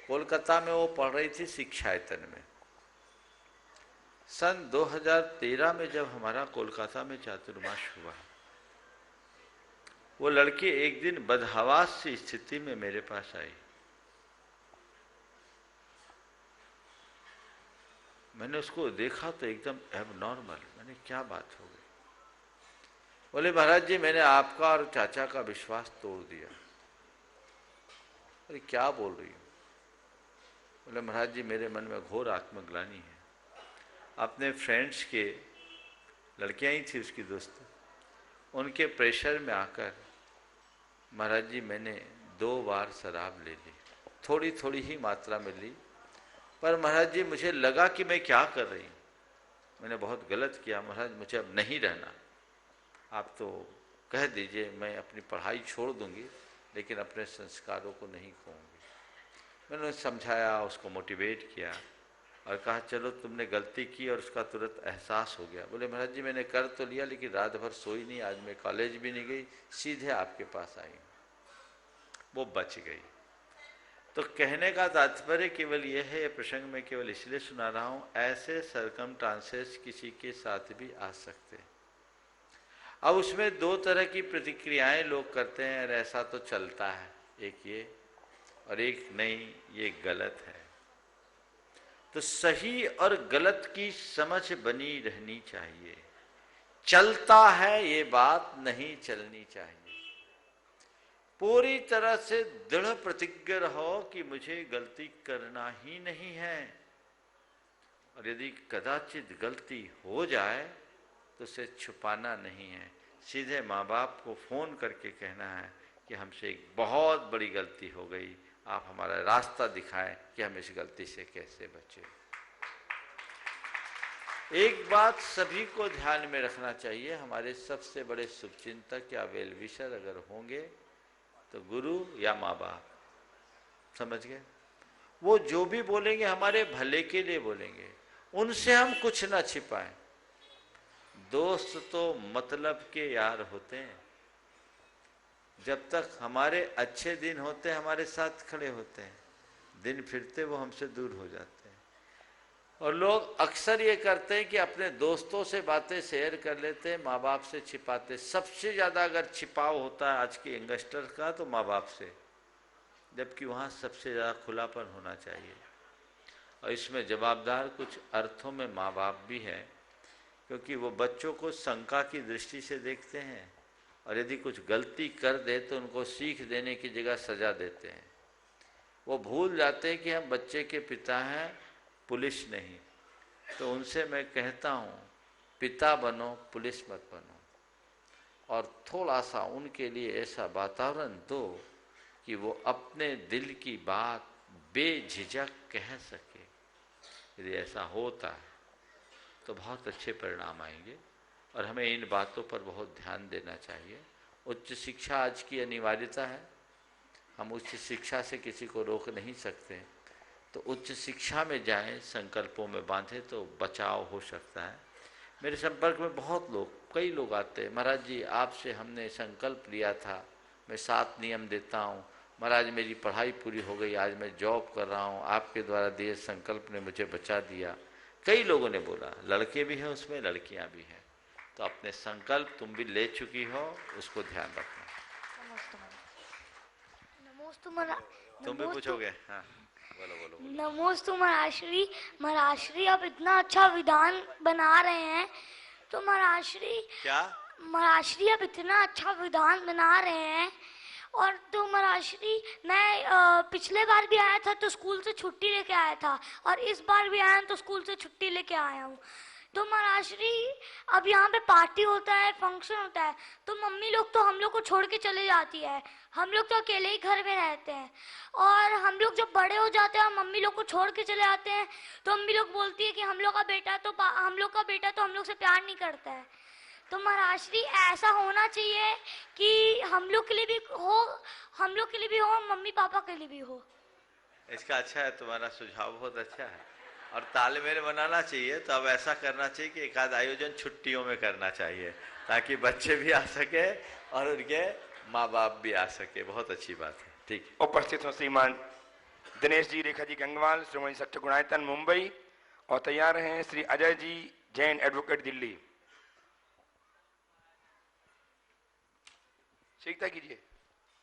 कोलकाता में वो पढ़ रही थी शिक्षायतन में। सन 2013 में जब हमारा कोलकाता में चातुर्मास हुआ, वो लड़की एक दिन बदहवास सी स्थिति में मेरे पास आई। मैंने उसको देखा तो एकदम एबनॉर्मल। मैंने क्या बात हो गई? बोले महाराज जी, मैंने आपका और चाचा का विश्वास तोड़ दिया। अरे क्या बोल रही हो? बोले महाराज जी, मेरे मन में घोर आत्मग्लानि है। अपने फ्रेंड्स के, लड़कियां ही थी उसकी दोस्त, उनके प्रेशर में आकर महाराज जी मैंने 2 बार शराब ले ली, थोड़ी थोड़ी ही मात्रा में ली, पर महाराज जी मुझे लगा कि मैं क्या कर रही हूँ, मैंने बहुत गलत किया महाराज, मुझे अब नहीं रहना। आप तो कह दीजिए, मैं अपनी पढ़ाई छोड़ दूंगी, लेकिन अपने संस्कारों को नहीं खोऊंगी। मैंने उसे समझाया, उसको मोटिवेट किया और कहा चलो तुमने गलती की, और उसका तुरंत एहसास हो गया। बोले महाराज जी मैंने कर तो लिया, लेकिन रात भर सोई नहीं, आज मैं कॉलेज भी नहीं गई, सीधे आपके पास आई। वो बच गई। तो कहने का तात्पर्य केवल यह है, प्रसंग में केवल इसलिए सुना रहा हूं, ऐसे सरकमस्टांसेस किसी के साथ भी आ सकते हैं। अब उसमें 2 तरह की प्रतिक्रियाएं लोग करते हैं, और ऐसा तो चलता है, एक ये और एक नहीं, ये गलत है। तो सही और गलत की समझ बनी रहनी चाहिए। चलता है ये बात नहीं चलनी चाहिए। पूरी तरह से दृढ़ प्रतिज्ञ रहो कि मुझे गलती करना ही नहीं है, और यदि कदाचित गलती हो जाए तो उसे छुपाना नहीं है, सीधे माँ बाप को फोन करके कहना है कि हमसे एक बहुत बड़ी गलती हो गई, आप हमारा रास्ता दिखाएं कि हम इस गलती से कैसे बचें। एक बात सभी को ध्यान में रखना चाहिए, हमारे सबसे बड़े शुभचिंतक या वेल विशर अगर होंगे तो गुरु या माँ बाप, समझ गए? वो जो भी बोलेंगे हमारे भले के लिए बोलेंगे, उनसे हम कुछ ना छिपाएं। दोस्त तो मतलब के यार होते हैं, जब तक हमारे अच्छे दिन होते हैं हमारे साथ खड़े होते हैं, दिन फिरते वो हमसे दूर हो जाते हैं। और लोग अक्सर ये करते हैं कि अपने दोस्तों से बातें शेयर कर लेते हैं, माँ बाप से छिपाते। सबसे ज़्यादा अगर छिपाव होता है आज के यंगस्टर का तो माँ बाप से, जबकि वहाँ सबसे ज़्यादा खुलापन होना चाहिए। और इसमें जवाबदार कुछ अर्थों में माँ बाप भी है, क्योंकि वो बच्चों को शंका की दृष्टि से देखते हैं, और यदि कुछ गलती कर दे तो उनको सीख देने की जगह सजा देते हैं। वो भूल जाते हैं कि हम बच्चे के पिता हैं, पुलिस नहीं। तो उनसे मैं कहता हूँ, पिता बनो, पुलिस मत बनो, और थोड़ा सा उनके लिए ऐसा वातावरण दो कि वो अपने दिल की बात बेझिझक कह सके। यदि ऐसा होता है तो बहुत अच्छे परिणाम आएंगे, और हमें इन बातों पर बहुत ध्यान देना चाहिए। उच्च शिक्षा आज की अनिवार्यता है, हम उच्च शिक्षा से किसी को रोक नहीं सकते, तो उच्च शिक्षा में जाएं, संकल्पों में बांधे तो बचाव हो सकता है। मेरे संपर्क में बहुत लोग, कई लोग आते हैं, महाराज जी आपसे हमने संकल्प लिया था, मैं 7 नियम देता हूँ, महाराज मेरी पढ़ाई पूरी हो गई, आज मैं जॉब कर रहा हूँ, आपके द्वारा दिए संकल्प ने मुझे बचा दिया। कई लोगों ने बोला, लड़के भी हैं उसमें, लड़कियां भी हैं। तो अपने संकल्प तुम भी ले चुकी हो, उसको ध्यान रखना। नमोस्तु तुम भी पूछोगे? हाँ बोलो बोलो, बोलो। नमोस्तु महाराष्ट्री। महाराष्ट्री आप इतना अच्छा विधान बना रहे हैं, तो महाराष्ट्री क्या महाराष्ट्री आप इतना अच्छा विधान बना रहे हैं। और तो महाराष्ट्री मैं पिछले बार भी आया था तो स्कूल से छुट्टी लेके आया था, और इस बार भी आया तो स्कूल से छुट्टी लेके आया हूँ। तो महाराष्ट्री अब यहाँ पे पार्टी होता है, फंक्शन होता है, तो मम्मी लोग तो हम लोग को छोड़ के चले जाती है। हम लोग तो अकेले ही घर में रहते हैं, और हम लोग जब बड़े हो जाते हैं मम्मी लोग को छोड़ के चले आते हैं, तो मम्मी लोग बोलती है कि हम लोग का बेटा तो हम लोग से प्यार नहीं करता है। तो महाराष्ट्री ऐसा होना चाहिए कि हम लोग के लिए भी हो, मम्मी पापा के लिए भी हो। इसका अच्छा है, तुम्हारा सुझाव बहुत अच्छा है, और तालमेल बनाना चाहिए। तो अब ऐसा करना चाहिए कि एक आध आयोजन छुट्टियों में करना चाहिए, ताकि बच्चे भी आ सके और उनके माँ बाप भी आ सके। बहुत अच्छी बात है। ठीक है। उपस्थित हो श्रीमान दिनेश जी, रेखा जी गंगवाल, श्रीमती सत्य गुणायतन मुंबई, और तैयार हैं श्री अजय जी जैन एडवोकेट दिल्ली। शीघ्रता कीजिए,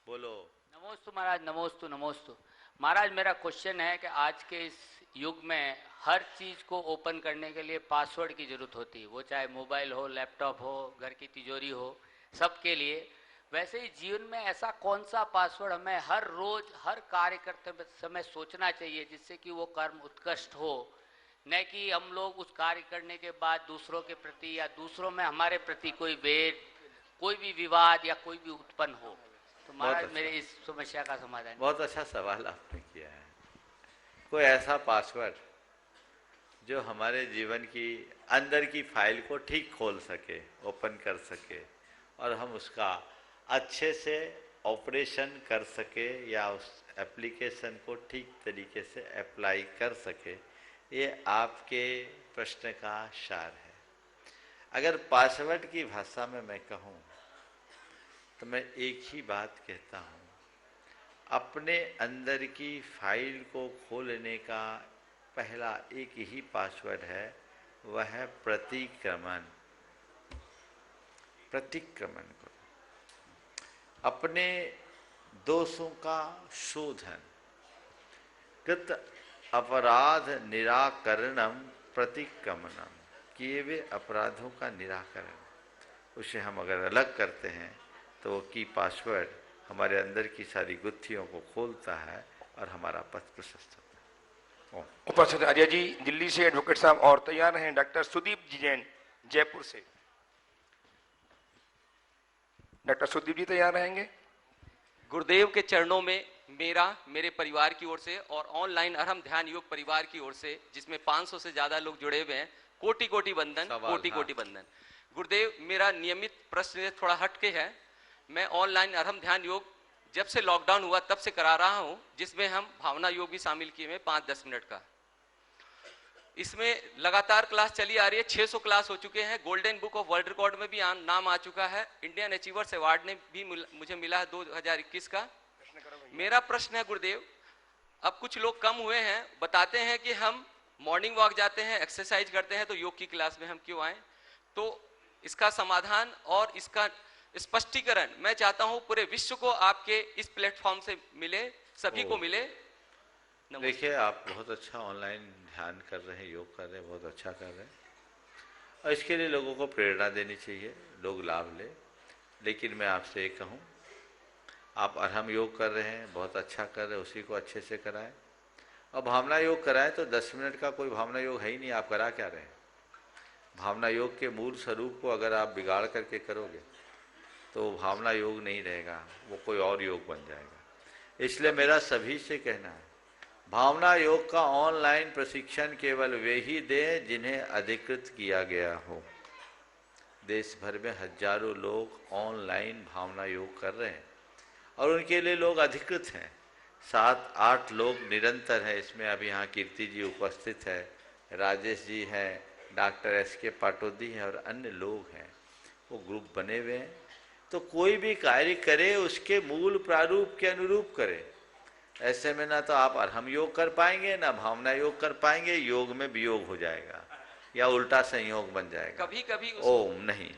बोलो। नमोस्तु महाराज, नमोस्तु नमोस्तु महाराज। मेरा क्वेश्चन है कि आज के इस युग में हर चीज़ को ओपन करने के लिए पासवर्ड की जरूरत होती है, वो चाहे मोबाइल हो, लैपटॉप हो, घर की तिजोरी हो, सबके लिए। वैसे ही जीवन में ऐसा कौन सा पासवर्ड हमें हर रोज हर कार्य करते समय सोचना चाहिए, जिससे कि वो कर्म उत्कृष्ट हो, न कि हम लोग उस कार्य करने के बाद दूसरों के प्रति या दूसरों में हमारे प्रति कोई वेद, कोई भी विवाद या कोई भी उत्पन्न हो। तो महाराज अच्छा। मेरे इस समस्या का समाधान। बहुत अच्छा सवाल आपने किया है। कोई ऐसा पासवर्ड जो हमारे जीवन की अंदर की फाइल को ठीक खोल सके, ओपन कर सके, और हम उसका अच्छे से ऑपरेशन कर सके, या उस एप्लीकेशन को ठीक तरीके से अप्लाई कर सके, ये आपके प्रश्न का सार है। अगर पासवर्ड की भाषा में मैं कहूँ तो मैं एक ही बात कहता हूँ, अपने अंदर की फाइल को खोलने का पहला एक ही पासवर्ड है, वह है प्रतिक्रमण। प्रतिक्रमण करो, अपने दोषों का शोधन, कृत अपराध निराकरणम प्रतिक्रमणम, किए हुए अपराधों का निराकरण। उसे हम अगर अलग करते हैं तो वो की पासवर्ड हमारे अंदर की सारी गुत्थियों को खोलता है और हमारा पथ प्रशस्त होता है। उपस्थित अजय जी दिल्ली से एडवोकेट साहब, और तैयार हैं डॉक्टर सुदीप जी जैन जयपुर से। डॉक्टर सुदीप जी तैयार रहेंगे। गुरुदेव के चरणों में मेरे परिवार की ओर से और ऑनलाइन अरहम ध्यान योग परिवार की ओर से, जिसमें 500 से ज्यादा लोग जुड़े हुए हैं, कोटि कोटि वंदन, कोटि कोटि वंदन। गुरुदेव, मेरा नियमित प्रश्न थोड़ा हटके है। मैं ऑनलाइन अरहम ध्यान योग जब से लॉकडाउन हुआ तब से करा रहा हूं, जिसमें हम भावना योग भी शामिल किए हैं 5-10 मिनट का। इसमें लगातार क्लास चली आ रही है, 600 क्लास हो चुके हैं। Golden book of world record में भी नाम आ चुका है। इंडियन अचीवर्स अवार्ड ने भी मुझे मिला है 2021 का। मेरा प्रश्न है गुरुदेव, अब कुछ लोग कम हुए हैं, बताते हैं कि हम मॉर्निंग वॉक जाते हैं, एक्सरसाइज करते हैं, तो योग की क्लास में हम क्यों आए? तो इसका समाधान और इसका स्पष्टीकरण मैं चाहता हूं पूरे विश्व को आपके इस प्लेटफॉर्म से मिले, सभी को मिले। देखिए, आप बहुत अच्छा ऑनलाइन ध्यान कर रहे हैं, योग कर रहे हैं, बहुत अच्छा कर रहे हैं, और इसके लिए लोगों को प्रेरणा देनी चाहिए, लोग लाभ ले। लेकिन मैं आपसे एक कहूँ, आप अरहम योग कर रहे हैं, बहुत अच्छा कर रहे हैं, उसी को अच्छे से कराएं। और भावना योग कराएं तो 10 मिनट का कोई भावना योग है ही नहीं, आप करा क्या रहे हैं? भावना योग के मूल स्वरूप को अगर आप बिगाड़ करके करोगे तो भावना योग नहीं रहेगा, वो कोई और योग बन जाएगा। इसलिए मेरा सभी से कहना है, भावना योग का ऑनलाइन प्रशिक्षण केवल वे ही दें जिन्हें अधिकृत किया गया हो। देश भर में हजारों लोग ऑनलाइन भावना योग कर रहे हैं और उनके लिए लोग अधिकृत हैं। 7-8 लोग निरंतर हैं इसमें। अभी यहाँ कीर्ति जी उपस्थित है, राजेश जी हैं, डॉक्टर SK पाटोदी हैं और अन्य लोग हैं, वो ग्रुप बने हुए हैं। तो कोई भी कार्य करे उसके मूल प्रारूप के अनुरूप करे। ऐसे में ना तो आप अरहम योग कर पाएंगे, ना भावना योग कर पाएंगे, योग में वियोग हो जाएगा या उल्टा संयोग बन जाएगा। कभी कभी ओम नहीं,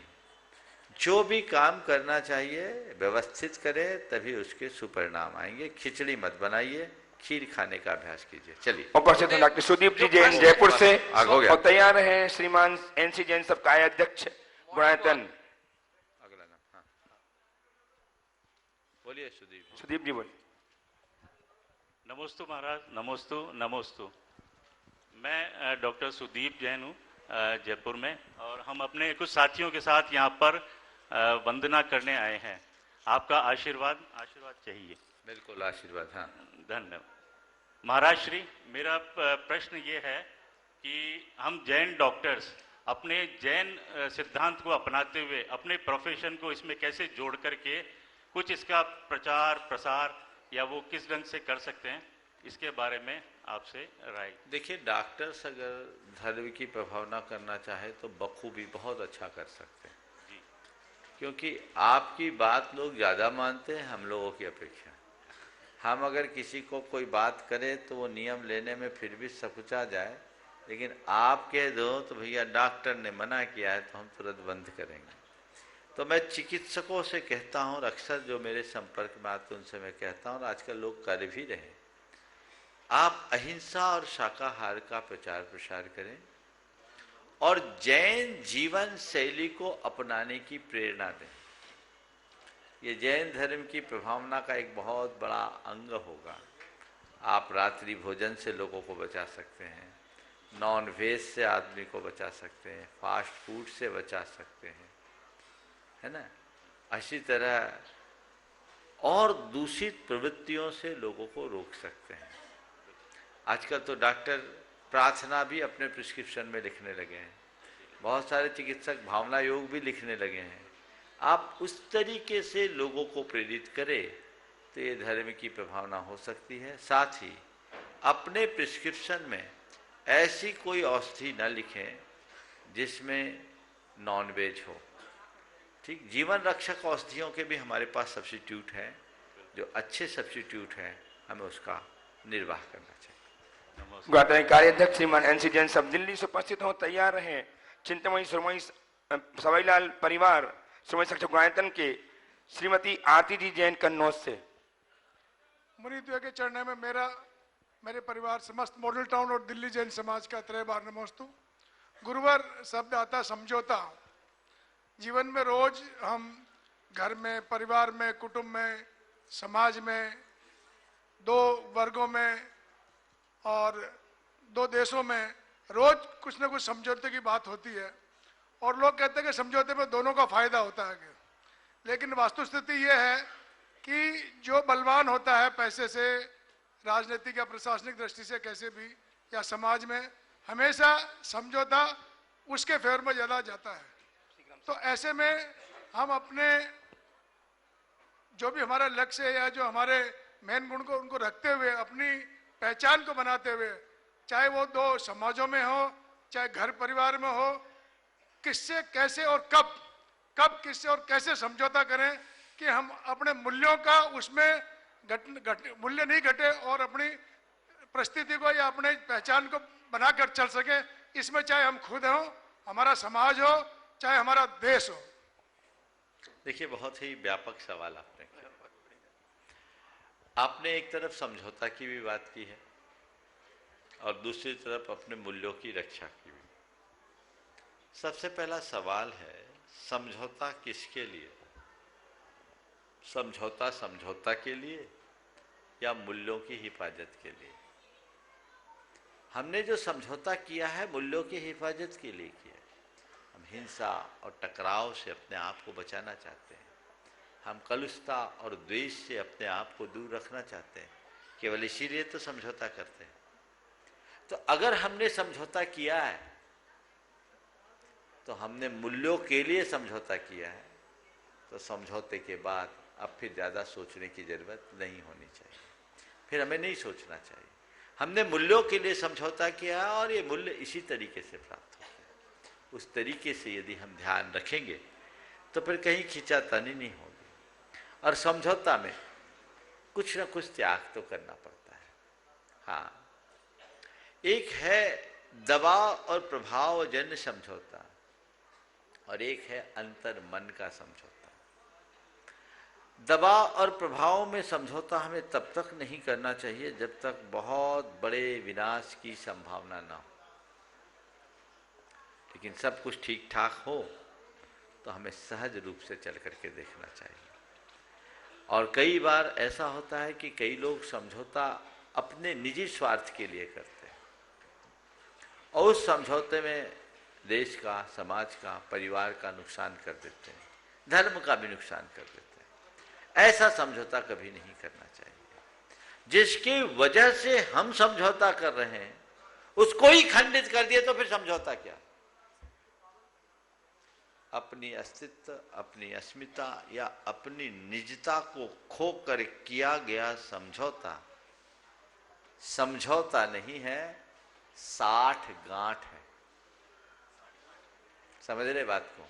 जो भी काम करना चाहिए व्यवस्थित करें, तभी उसके सुपरिणाम आएंगे। खिचड़ी मत बनाइए, खीर खाने का अभ्यास कीजिए। चलिए। उपस्थित हैं डॉक्टर सुदीप जी जैन जयपुर से, आगे हो गया। और तैयार हैं श्रीमान एनसी जैन सब का अध्यक्ष गुणायतन। अगला नाम, हाँ बोलिए सुदीप। सुदीप जी बोलिए। नमोस्तु महाराज, नमोस्तु नमोस्तु। मैं डॉक्टर सुदीप जैन हूँ जयपुर में, और हम अपने कुछ साथियों के साथ यहाँ पर वंदना करने आए हैं। आपका आशीर्वाद चाहिए। बिल्कुल आशीर्वाद। हाँ धन्यवाद महाराज श्री। मेरा प्रश्न ये है कि हम जैन डॉक्टर्स अपने जैन सिद्धांत को अपनाते हुए अपने प्रोफेशन को इसमें कैसे जोड़ करके कुछ इसका प्रचार प्रसार या वो किस ढंग से कर सकते हैं, इसके बारे में आपसे राय। देखिए, डॉक्टर्स अगर धर्म की प्रभावना करना चाहे तो बखूबी बहुत अच्छा कर सकते हैं जी। क्योंकि आपकी बात लोग ज़्यादा मानते हैं हम लोगों की अपेक्षा। हम अगर किसी को कोई बात करें तो वो नियम लेने में फिर भी सकुचा जाए, लेकिन आप कह दो तो भैया डॉक्टर ने मना किया है तो हम तुरंत बंद करेंगे। तो मैं चिकित्सकों से कहता हूँ, और अक्सर जो मेरे संपर्क में आते उनसे मैं कहता हूँ, और आजकल लोग कर भी रहे हैं, आप अहिंसा और शाकाहार का प्रचार प्रसार करें और जैन जीवन शैली को अपनाने की प्रेरणा दें। ये जैन धर्म की प्रभावना का एक बहुत बड़ा अंग होगा। आप रात्रि भोजन से लोगों को बचा सकते हैं, नॉन वेज से आदमी को बचा सकते हैं, फास्ट फूड से बचा सकते हैं, है ना। इसी तरह और दूषित प्रवृत्तियों से लोगों को रोक सकते हैं। आजकल तो डॉक्टर प्रार्थना भी अपने प्रिस्क्रिप्शन में लिखने लगे हैं, बहुत सारे चिकित्सक भावना योग भी लिखने लगे हैं। आप उस तरीके से लोगों को प्रेरित करें तो ये धर्म की प्रभावना हो सकती है। साथ ही अपने प्रिस्क्रिप्शन में ऐसी कोई औषधि न लिखें जिसमें नॉन वेज हो। ठीक, जीवन रक्षक औषधियों के भी हमारे पास सब्स्टिट्यूट हैं, जो अच्छे सब्स्टिट्यूट हैं, हमें उसका निर्वाह करना चाहिए। गुणायतन कार्याध्यक्ष श्रीमान एनसी जैन सब दिल्ली से उपस्थित हो, तैयार रहे चिंतामणि श्रीमती सवाईलाल परिवार श्रीमती शिक्षक गुणायतन के श्रीमती आरती जी जैन कन्नौज से। मुनीद्वय के चरणों में मेरे परिवार समस्त मॉडल टाउन और दिल्ली जैन समाज का त्रय बार नमोस्तु। गुरुवर शब्द आता समझौता। जीवन में रोज हम घर में, परिवार में, कुटुंब में, समाज में, दो वर्गों में और दो देशों में रोज कुछ न कुछ समझौते की बात होती है, और लोग कहते हैं कि समझौते में दोनों का फायदा होता है। लेकिन वास्तुस्थिति यह है कि जो बलवान होता है पैसे से, राजनीतिक या प्रशासनिक दृष्टि से कैसे भी, या समाज में, हमेशा समझौता उसके फेवर में ज्यादा जाता है। तो ऐसे में हम अपने जो भी हमारा लक्ष्य है या जो हमारे मेन गुण को उनको रखते हुए अपनी पहचान को बनाते हुए, चाहे वो दो समाजों में हो, चाहे घर परिवार में हो, किससे कैसे और कब किससे और कैसे समझौता करें कि हम अपने मूल्यों का उसमें मूल्य नहीं घटे और अपनी परिस्थिति को या अपने पहचान को बनाकर चल सके। इसमें चाहे हम खुद हो, हमारा समाज हो, चाहे हमारा देश हो। देखिए, बहुत ही व्यापक सवाल आपने किया। आपने एक तरफ समझौता की भी बात की है और दूसरी तरफ अपने मूल्यों की रक्षा की भी। सबसे पहला सवाल है, समझौता किसके लिए? समझौता के लिए या मूल्यों की हिफाजत के लिए? हमने जो समझौता किया है मूल्यों की हिफाजत के लिए किया। हम हिंसा और टकराव से अपने आप को बचाना चाहते हैं, हम कलुषता और द्वेष से अपने आप को दूर रखना चाहते हैं, केवल इसीलिए तो समझौता करते हैं। तो अगर हमने समझौता किया है तो हमने मूल्यों के लिए समझौता किया है, तो समझौते के बाद अब फिर ज़्यादा सोचने की जरूरत नहीं होनी चाहिए, फिर हमें नहीं सोचना चाहिए। हमने मूल्यों के लिए समझौता किया और ये मूल्य इसी तरीके से प्राप्त होते हैं। उस तरीके से यदि हम ध्यान रखेंगे तो फिर कहीं खींचातानी नहीं होगी। और समझौता में कुछ ना कुछ त्याग तो करना पड़ता है। हाँ, एक है दबाव और प्रभाव जन्य समझौता और एक है अंतर मन का समझौता। दबाव और प्रभाव में समझौता हमें तब तक नहीं करना चाहिए जब तक बहुत बड़े विनाश की संभावना ना हो, लेकिन सब कुछ ठीक ठाक हो तो हमें सहज रूप से चल करके देखना चाहिए। और कई बार ऐसा होता है कि कई लोग समझौता अपने निजी स्वार्थ के लिए करते हैं और उस समझौते में देश का, समाज का, परिवार का नुकसान कर देते हैं, धर्म का भी नुकसान कर देते हैं। ऐसा समझौता कभी नहीं करना चाहिए। जिसकी वजह से हम समझौता कर रहे हैं उसको ही खंडित कर दिए तो फिर समझौता क्या? अपनी अस्तित्व, अपनी अस्मिता या अपनी निजता को खोकर किया गया समझौता समझौता नहीं है, साठगांठ है। समझ रहे बात को?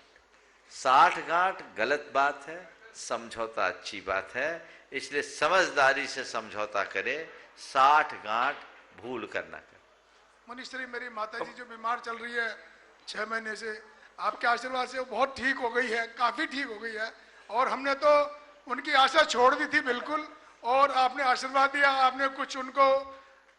साठगांठ गलत बात है, समझौता अच्छी बात है। इसलिए समझदारी से समझौता करे, साठगांठ भूल कर ना करे। मनीष जी, मेरी माताजी जो बीमार चल रही है 6 महीने से, आपके आशीर्वाद से वो बहुत ठीक हो गई है, काफी ठीक हो गई है। और हमने तो उनकी आशा छोड़ दी थी बिल्कुल, और आपने आशीर्वाद दिया, आपने कुछ उनको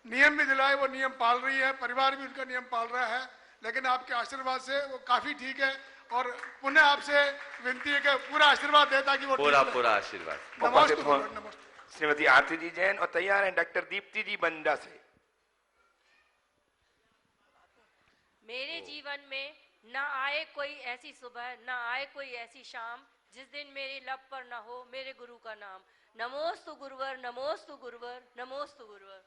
नियम भी दिलाए, वो नियम पाल रही है, परिवार भी उनका नियम पाल रहा है। लेकिन आपके आशीर्वाद से वो काफी ठीक है और पुनः आपसे विनती है कि पूरा आशीर्वाद दे ताकि वो पूरा आशीर्वाद। नमस्ते। श्रीमती आरती जी जैन और तैयार हैं डॉक्टर दीप्ति जी बंडा से। मेरे जीवन में न आए कोई ऐसी सुबह, न आए कोई ऐसी शाम जिस दिन मेरे लब पर न हो मेरे गुरु का नाम। नमोस्तु गुरुवर, नमोस्तु गुरुवर, नमोस्तु गुरुवर।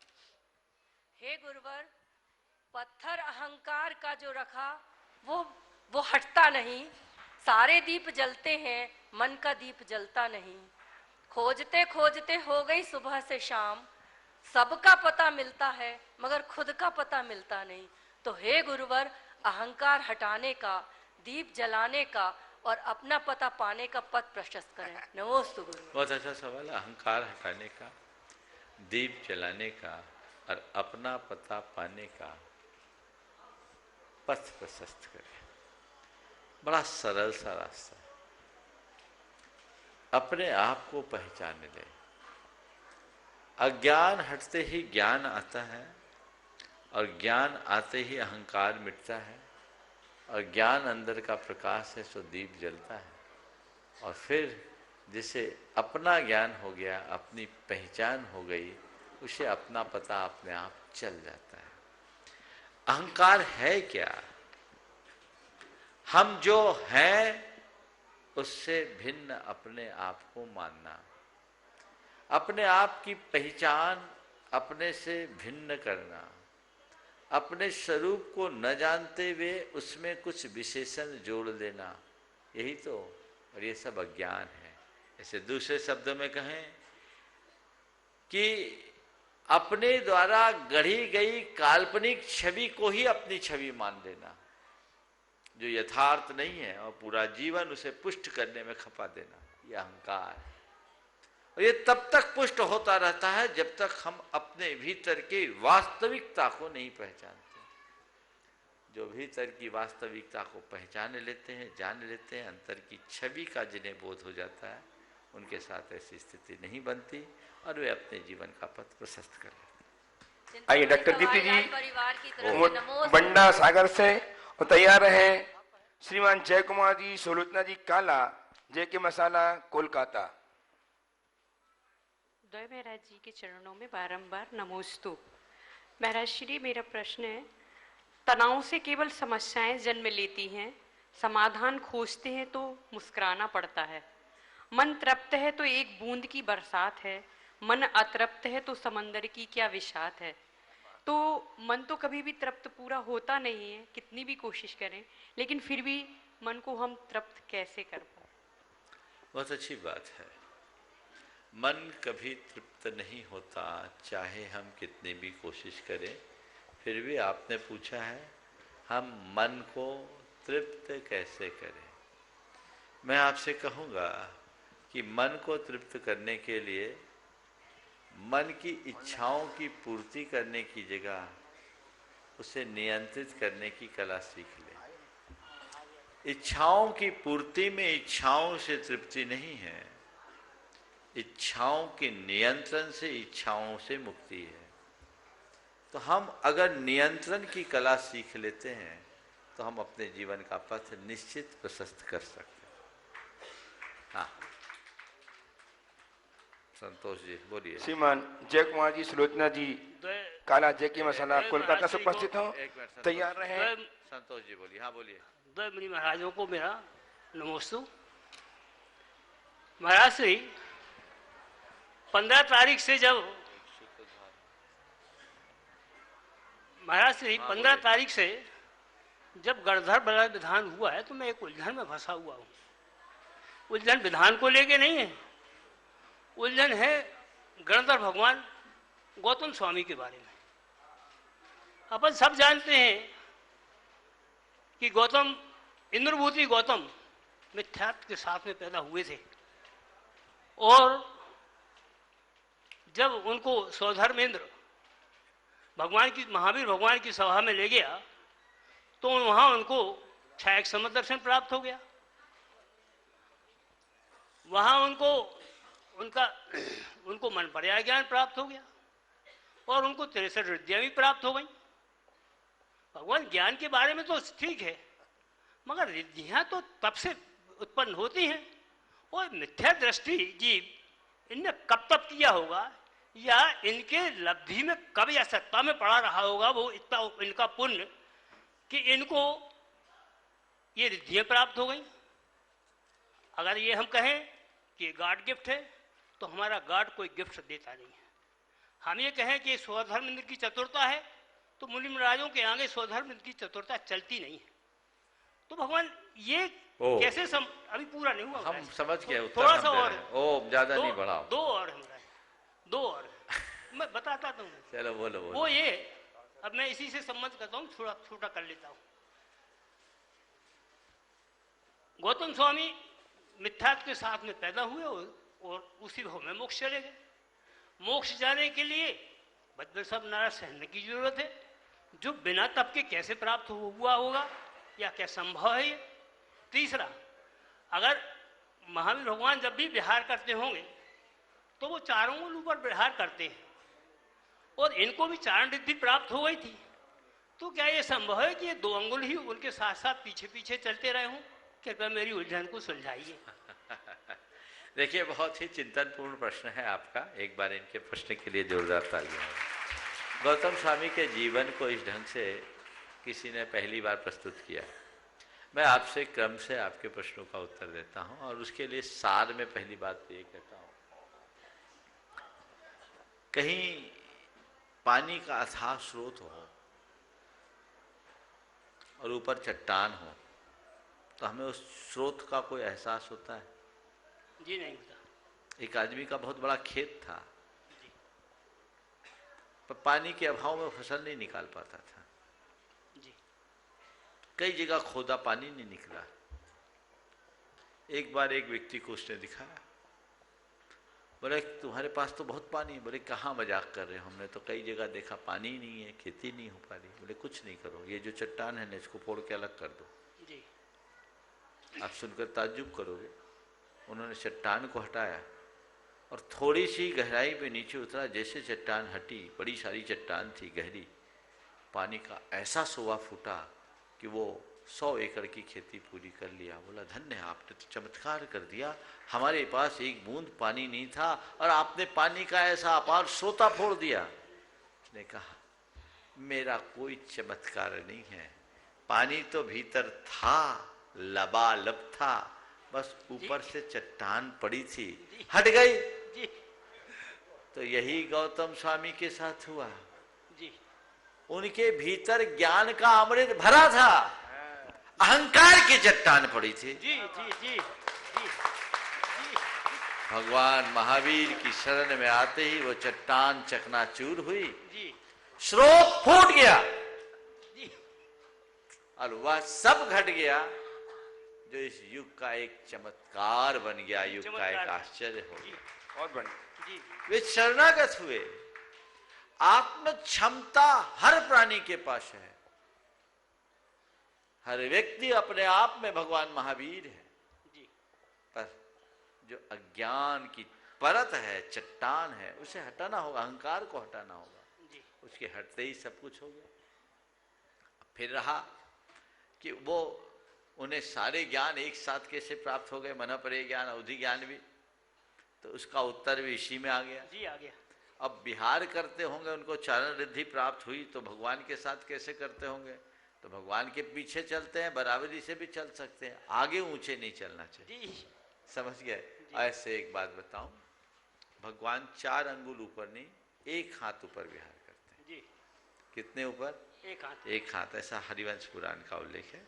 हे गुरुवर, पत्थर अहंकार का जो रखा वो हटता नहीं। सारे दीप जलते हैं, मन का दीप जलता नहीं। खोजते खोजते हो गई सुबह से शाम, सबका पता मिलता है मगर खुद का पता मिलता नहीं। तो हे गुरुवर, अहंकार हटाने का, दीप जलाने का और अपना पता पाने का पथ प्रशस्त करें। नमोस्तु गुरु। बहुत अच्छा सवाल है। अहंकार हटाने का, दीप जलाने का और अपना पता पाने का पथ प्रशस्त करें। बड़ा सरल सा रास्ता है। अपने आप को पहचान ले। अज्ञान हटते ही ज्ञान आता है और ज्ञान आते ही अहंकार मिटता है और ज्ञान अंदर का प्रकाश है, सो दीप जलता है। और फिर जिसे अपना ज्ञान हो गया, अपनी पहचान हो गई, उसे अपना पता अपने आप चल जाता है। अहंकार है क्या? हम जो हैं उससे भिन्न अपने आप को मानना, अपने आप की पहचान अपने से भिन्न करना, अपने स्वरूप को न जानते हुए उसमें कुछ विशेषण जोड़ देना, यही तो, और ये सब अज्ञान है। ऐसे दूसरे शब्दों में कहें कि अपने द्वारा गढ़ी गई काल्पनिक छवि को ही अपनी छवि मान लेना, जो यथार्थ नहीं है, और पूरा जीवन उसे पुष्ट करने में खपा देना, यह अहंकार है। और ये तब तक पुष्ट होता रहता है जब तक हम अपने भीतर की वास्तविकता को नहीं पहचानते। जो भीतर की वास्तविकता को पहचान लेते हैं, जान लेते हैं, अंतर की छवि का जिन्हें बोध हो जाता है, उनके साथ ऐसी स्थिति नहीं बनती और वे अपने जीवन का पथ प्रशस्त कर लेते हैं। आइए डॉक्टर दीप्ति जी बंडा सागर से, और तैयार रहे श्रीमान जय कुमार जी सोलोचना जी काला, जय के मसाला, कोलकाता। जय महाराज जी के चरणों में बारंबार नमोस्तु। महाराज श्री, मेरा प्रश्न है, तनाव से केवल समस्याएं जन्म लेती हैं, समाधान खोजते हैं तो मुस्कुराना पड़ता है। मन तृप्त है तो एक बूंद की बरसात है, मन अतृप्त है तो समंदर की क्या विशात है। तो मन तो कभी भी तृप्त पूरा होता नहीं है, कितनी भी कोशिश करें, लेकिन फिर भी मन को हम तृप्त कैसे कर पाए? बहुत अच्छी बात है। मन कभी तृप्त नहीं होता, चाहे हम कितनी भी कोशिश करें। फिर भी आपने पूछा है हम मन को तृप्त कैसे करें। मैं आपसे कहूँगा कि मन को तृप्त करने के लिए मन की इच्छाओं की पूर्ति करने की जगह उसे नियंत्रित करने की कला सीख ले। इच्छाओं की पूर्ति में इच्छाओं से तृप्ति नहीं है, इच्छाओं के नियंत्रण से इच्छाओं से मुक्ति है। तो हम अगर नियंत्रण की कला सीख लेते हैं तो हम अपने जीवन का पथ निश्चित प्रशस्त कर सकते हैं। हाँ, संतोष जी बोलिए। श्रीमान जय कुमार जी, सुलोचना जी, काला जय की मसाला कोलकाता से उपस्थित हो, तैयार रहे। संतोष जी बोलिए। हाँ बोलिए। दो मुनि महाराजों को मेरा नमोस्तु। महाराज श्री 15 तारीख से जब महाराज श्री 15 तारीख से जब गणधर बल विधान हुआ है तो मैं एक उलझन में फंसा हुआ हूँ। उलझन विधान को लेके नहीं है, उलझन है गणधर भगवान गौतम स्वामी के बारे में। अपन सब जानते हैं कि गौतम इंद्रभूति गौतम मिथ्यात्व के साथ में पैदा हुए थे और जब उनको स्वधर्मेंद्र भगवान की महावीर भगवान की सभा में ले गया तो वहां उनको छायक समदर्शन प्राप्त हो गया। वहां उनको मन पर्याय ज्ञान प्राप्त हो गया और उनको 63 विद्या भी प्राप्त हो गई। भगवान ज्ञान के बारे में तो ठीक है, मगर रिद्धियां तो तब से उत्पन्न होती हैं और मिथ्या दृष्टि जीव इनने कब तब किया होगा या इनके लब्धि में कब या सत्ता में पड़ा रहा होगा वो इतना इनका पुण्य कि इनको ये रिद्धियां प्राप्त हो गई। अगर ये हम कहें कि गॉड गिफ्ट है तो हमारा गॉड कोई गिफ्ट देता नहीं है। हम ये कहें कि स्वधर्म इंद्र की चतुरता है तो मुनि महाराजों के आगे स्वधर्म इंद्र की चतुरता चलती नहीं है। तो भगवान ये कैसे अभी पूरा नहीं हुआ। हम समझ गए, थोड़ा सा और ज्यादा नहीं बढ़ाओ। दो और मैं बताता हूँ। चलो बोलो। वो ये अब मैं इसी से संबंध करता हूँ, थोड़ा छोटा कर लेता हूँ। गौतम स्वामी मिथ्यात्व के साथ में पैदा हुए और उसी भाव में मोक्ष चले गए। मोक्ष जाने के लिए बद्र सब नारा सहने की जरूरत है, जो बिना तप के कैसे प्राप्त हुआ होगा या क्या संभव है ये। तीसरा, अगर महावीर भगवान जब भी विहार करते होंगे तो वो चारों ओर ऊपर विहार करते हैं और इनको भी चारण रिद्धि प्राप्त हो गई थी। तो क्या ये संभव है कि ये 2 अंगुल ही उनके साथ साथ पीछे पीछे चलते रहे हों? कृपया मेरी उलझन को सुलझाइए। देखिए, बहुत ही चिंतनपूर्ण प्रश्न है आपका। एक बार इनके प्रश्न के लिए जोरदार तालियां। गौतम स्वामी के जीवन को इस ढंग से किसी ने पहली बार प्रस्तुत किया। मैं आपसे क्रम से आपके प्रश्नों का उत्तर देता हूं और उसके लिए सार में पहली बात ये कहता हूं, कहीं पानी का अथाह स्रोत हो और ऊपर चट्टान हो तो हमें उस स्रोत का कोई एहसास होता है? जी नहीं होता। एक आदमी का बहुत बड़ा खेत था पर पानी के अभाव में फसल नहीं निकाल पाता था। जी। कई जगह खोदा, पानी नहीं निकला। एक बार एक व्यक्ति को उसने दिखाया, बोले तुम्हारे पास तो बहुत पानी है। बोले कहाँ मजाक कर रहे हो, हमने तो कई जगह देखा पानी ही नहीं है, खेती नहीं हो पा रही। बोले कुछ नहीं करो, ये जो चट्टान है ना इसको फोड़ के अलग कर दो। जी। आप सुनकर ताज्जुब करोगे। उन्होंने चट्टान को हटाया और थोड़ी सी गहराई पे नीचे उतरा। जैसे चट्टान हटी, बड़ी सारी चट्टान थी गहरी, पानी का ऐसा सोवा फूटा कि वो 100 एकड़ की खेती पूरी कर लिया। बोला धन्य, आपने तो चमत्कार कर दिया, हमारे पास एक बूंद पानी नहीं था और आपने पानी का ऐसा अपार सोता फोड़ दिया। उसने कहा मेरा कोई चमत्कार नहीं है, पानी तो भीतर था, लबालब था, बस ऊपर से चट्टान पड़ी थी, हट गई। तो यही गौतम स्वामी के साथ हुआ। जी। उनके भीतर ज्ञान का अमृत भरा था, अहंकार की चट्टान पड़ी थी। जी जी जी जी। भगवान महावीर की शरण में आते ही वो चट्टान चकनाचूर हुई। जी। स्रोत फूट गया जी। और वह सब घट गया जो इस युग का एक चमत्कार बन गया, युग का एक आश्चर्य हो गया। बहुत बढ़िया। वे शरणागत हुए। आत्म क्षमता हर प्राणी के पास है। हर व्यक्ति अपने आप में भगवान महावीर है, पर जो अज्ञान की परत है, चट्टान है, उसे हटाना होगा, अहंकार को हटाना होगा। उसके हटते ही सब कुछ हो गया। फिर रहा कि वो उन्हें सारे ज्ञान एक साथ कैसे प्राप्त हो गए, मनोपरि ज्ञान, अवधि ज्ञान भी, तो उसका उत्तर भी इसी में आ गया। जी आ गया। अब विहार करते होंगे, उनको चारण रिद्धि प्राप्त हुई, तो भगवान के साथ कैसे करते होंगे? तो भगवान के पीछे चलते हैं, बराबरी से भी चल सकते हैं, आगे ऊंचे नहीं चलना चाहिए। समझ गए? ऐसे एक बात बताऊं, भगवान 4 अंगुल ऊपर नहीं, 1 हाथ ऊपर विहार करते हैं। जी। कितने ऊपर? 1 हाथ। 1 हाथ, ऐसा हरिवंश पुराण का उल्लेख है।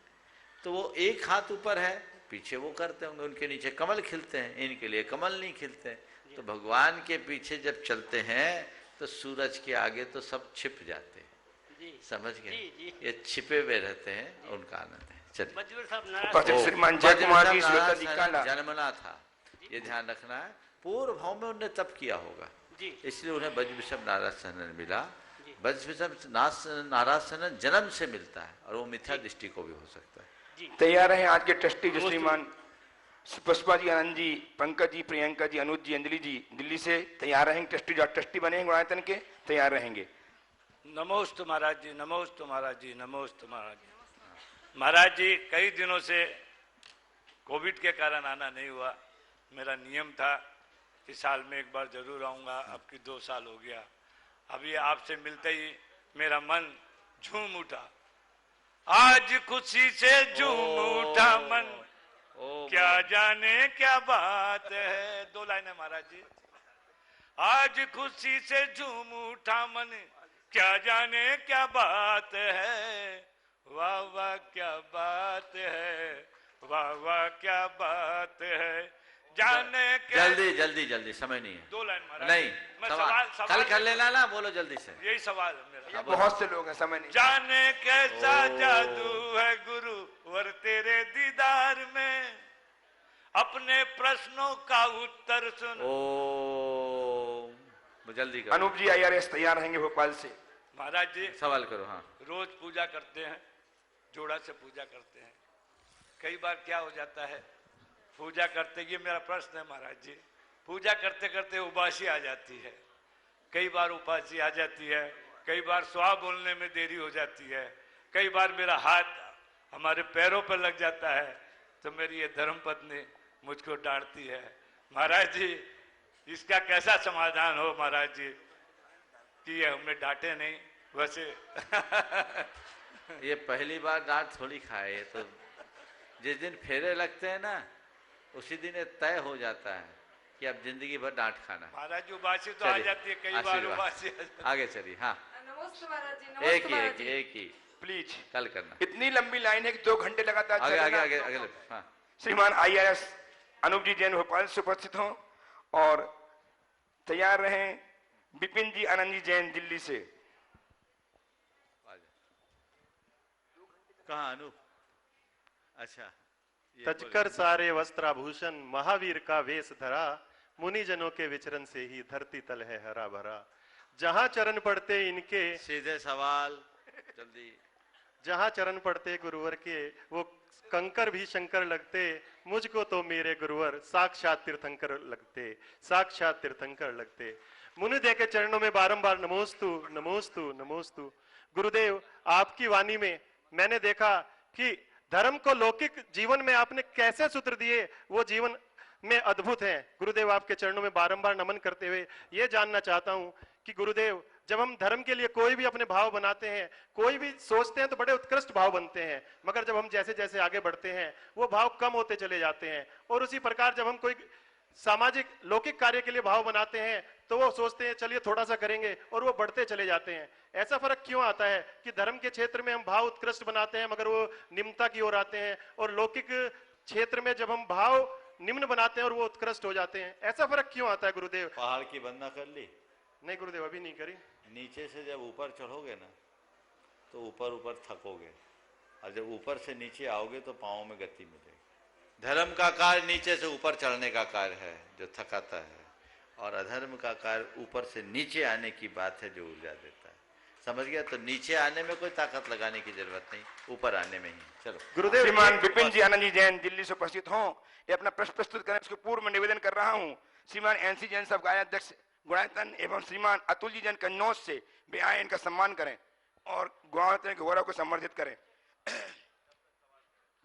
तो वो 1 हाथ ऊपर है, पीछे वो करते होंगे, उनके नीचे कमल खिलते हैं, इनके लिए कमल नहीं खिलते हैं। तो भगवान के पीछे जब चलते हैं तो सूरज के आगे तो सब छिप जाते हैं। समझ गए? ये छिपे हुए रहते हैं, उनका आनंद है। चलिए, श्रीमान जय कुमार जी जन्मना था, ये ध्यान रखना है। पूर्व भाव में उन्हें तप किया होगा, इसलिए उन्हें ब्रजविषम नाराज सहनन मिला। ब्रजविषम नाराज सहनन जन्म से मिलता है, और वो मिथ्या दृष्टि को भी हो सकता है। तैयार हैं आज के ट्रस्टी जो श्रीमान पुष्पा जी, आनंद जी, पंकज जी, प्रियंका जी, अनुज जी, अंजलि जी दिल्ली से तैयार रहेंगे। ट्रस्टी जो ट्रस्टी बने हैं गुणायतन के, तैयार रहेंगे। नमोस्तु महाराज जी, नमोस्तु महाराज जी, नमोस्तु महाराज जी। महाराज जी, कई दिनों से कोविड के कारण आना नहीं हुआ। मेरा नियम था कि साल में एक बार जरूर आऊँगा, अब की 2 साल हो गया। अभी आपसे मिलते ही मेरा मन झूम उठा। आज खुशी से झूम उठा मन, क्या जाने क्या बात है। 2 लाइनें महाराज जी। आज खुशी से झूम उठा मन, क्या जाने क्या बात है। वाह वाह क्या बात है, वाह वाह क्या बात है। जाने क्या जल्दी जल्दी जल्दी, समय नहीं है। 2 लाइन महाराज नहीं, मैं सवाल कल कर लेना ना, बोलो जल्दी से। यही सवाल है मेरा। बहुत से लोग हैं, समय नहीं। जाने कैसा जादू है गुरु वर तेरे दीदार में, अपने प्रश्नों का उत्तर सुन। जल्दी करो। अनूप जी IRS तैयार रहेंगे भोपाल से। महाराज जी सवाल करो। हाँ, रोज पूजा करते हैं, जोड़ा से पूजा करते हैं। कई बार क्या हो जाता है, पूजा करते, ये मेरा प्रश्न है महाराज जी, पूजा करते करते उबासी आ जाती है। कई बार उपासी आ जाती है, कई बार स्वा बोलने में देरी हो जाती है, कई बार मेरा हाथ हमारे पैरों पर लग जाता है, तो मेरी ये धर्मपत्नी मुझको डांटती है। महाराज जी, इसका कैसा समाधान हो महाराज जी, कि ये हमें डांटे नहीं। वैसे ये पहली बार डांट थोड़ी खाए, ये तो जिस दिन फेरे लगते हैं ना, उसी दिन तय हो जाता है कि अब जिंदगी भर डांट खाना। महाराज जी, उबासी तो आ जाती है, कई बार उबासी आगे चलिए। हाँ, नमस्ते महाराज जी। एक ही प्लीज कल करना। इतनी लंबी लाइन है कि 2 घंटे लगातार आगे आगे आगे आगे। हाँ, श्रीमान IRS अनूप जी जैन भोपाल से उपस्थित हों, और तैयार रहें विपिन जी, आनंद जी जैन दिल्ली से। कहाँ अनूप? अच्छा। तजकर सारे वस्त्राभूषण, महावीर का वेश धरा, मुनिजनों के विचरण से ही धरती तल है हरा भरा। जहां चरण पड़ते इनके, सीधे सवाल जल्दी। जहां चरण पड़ते गुरुवर के, वो कंकर भी शंकर लगते। मुझको तो मेरे गुरुवर साक्षात तीर्थंकर लगते, साक्षात तीर्थंकर लगते। मुनिदेव के चरणों में बारंबार नमोस्तु नमोस्तु नमोस्तु। गुरुदेव, आपकी वाणी में मैंने देखा कि धर्म को लौकिक जीवन में आपने कैसे सूत्र दिए, वो जीवन में अद्भुत है। गुरुदेव, आपके चरणों में बारंबार नमन करते हुए ये जानना चाहता हूं कि गुरुदेव, जब हम धर्म के लिए कोई भी अपने भाव बनाते हैं, कोई भी सोचते हैं, तो बड़े उत्कृष्ट भाव बनते हैं, मगर जब हम जैसे जैसे आगे बढ़ते हैं वो भाव कम होते चले जाते हैं। और उसी प्रकार जब हम कोई सामाजिक लौकिक कार्य के लिए भाव बनाते हैं तो वो सोचते हैं चलिए थोड़ा सा करेंगे, और वो बढ़ते चले जाते हैं। ऐसा फर्क क्यों आता है कि धर्म के क्षेत्र में हम भाव उत्कृष्ट बनाते हैं मगर वो निम्नता की ओर आते हैं, और लौकिक क्षेत्र में जब हम भाव निम्न बनाते हैं और वो उत्कृष्ट हो जाते हैं? ऐसा फर्क क्यों आता है गुरुदेव? पहाड़ की वंदना कर ली? नहीं गुरुदेव, अभी नहीं करी। नीचे से जब ऊपर चढ़ोगे ना, तो ऊपर ऊपर थकोगे, और जब ऊपर से नीचे आओगे तो पाँव में गति मिलेगी। धर्म का कार्य नीचे से ऊपर चढ़ने का कार्य है जो थकाता है, और अधर्म का कार्य ऊपर से नीचे आने की बात है जो ऊर्जा देता है। समझ गया? तो नीचे आने में कोई ताकत लगाने की जरूरत नहीं, ऊपर आने में ही। चलो गुरुदेव, श्रीमान विपिन जी आनंद जी जैन दिल्ली से उपस्थित हों, ये अपना प्रश्न प्रस्तुत करें। उसके पूर्व में निवेदन कर रहा हूं श्रीमान एनसी जैन सब गायाध्यक्ष गुणायतन एवं श्रीमान अतुल जी जैन कन्नौज से वे आए, इनका सम्मान करें और गुणायतन के गौरव को संवर्धित करें।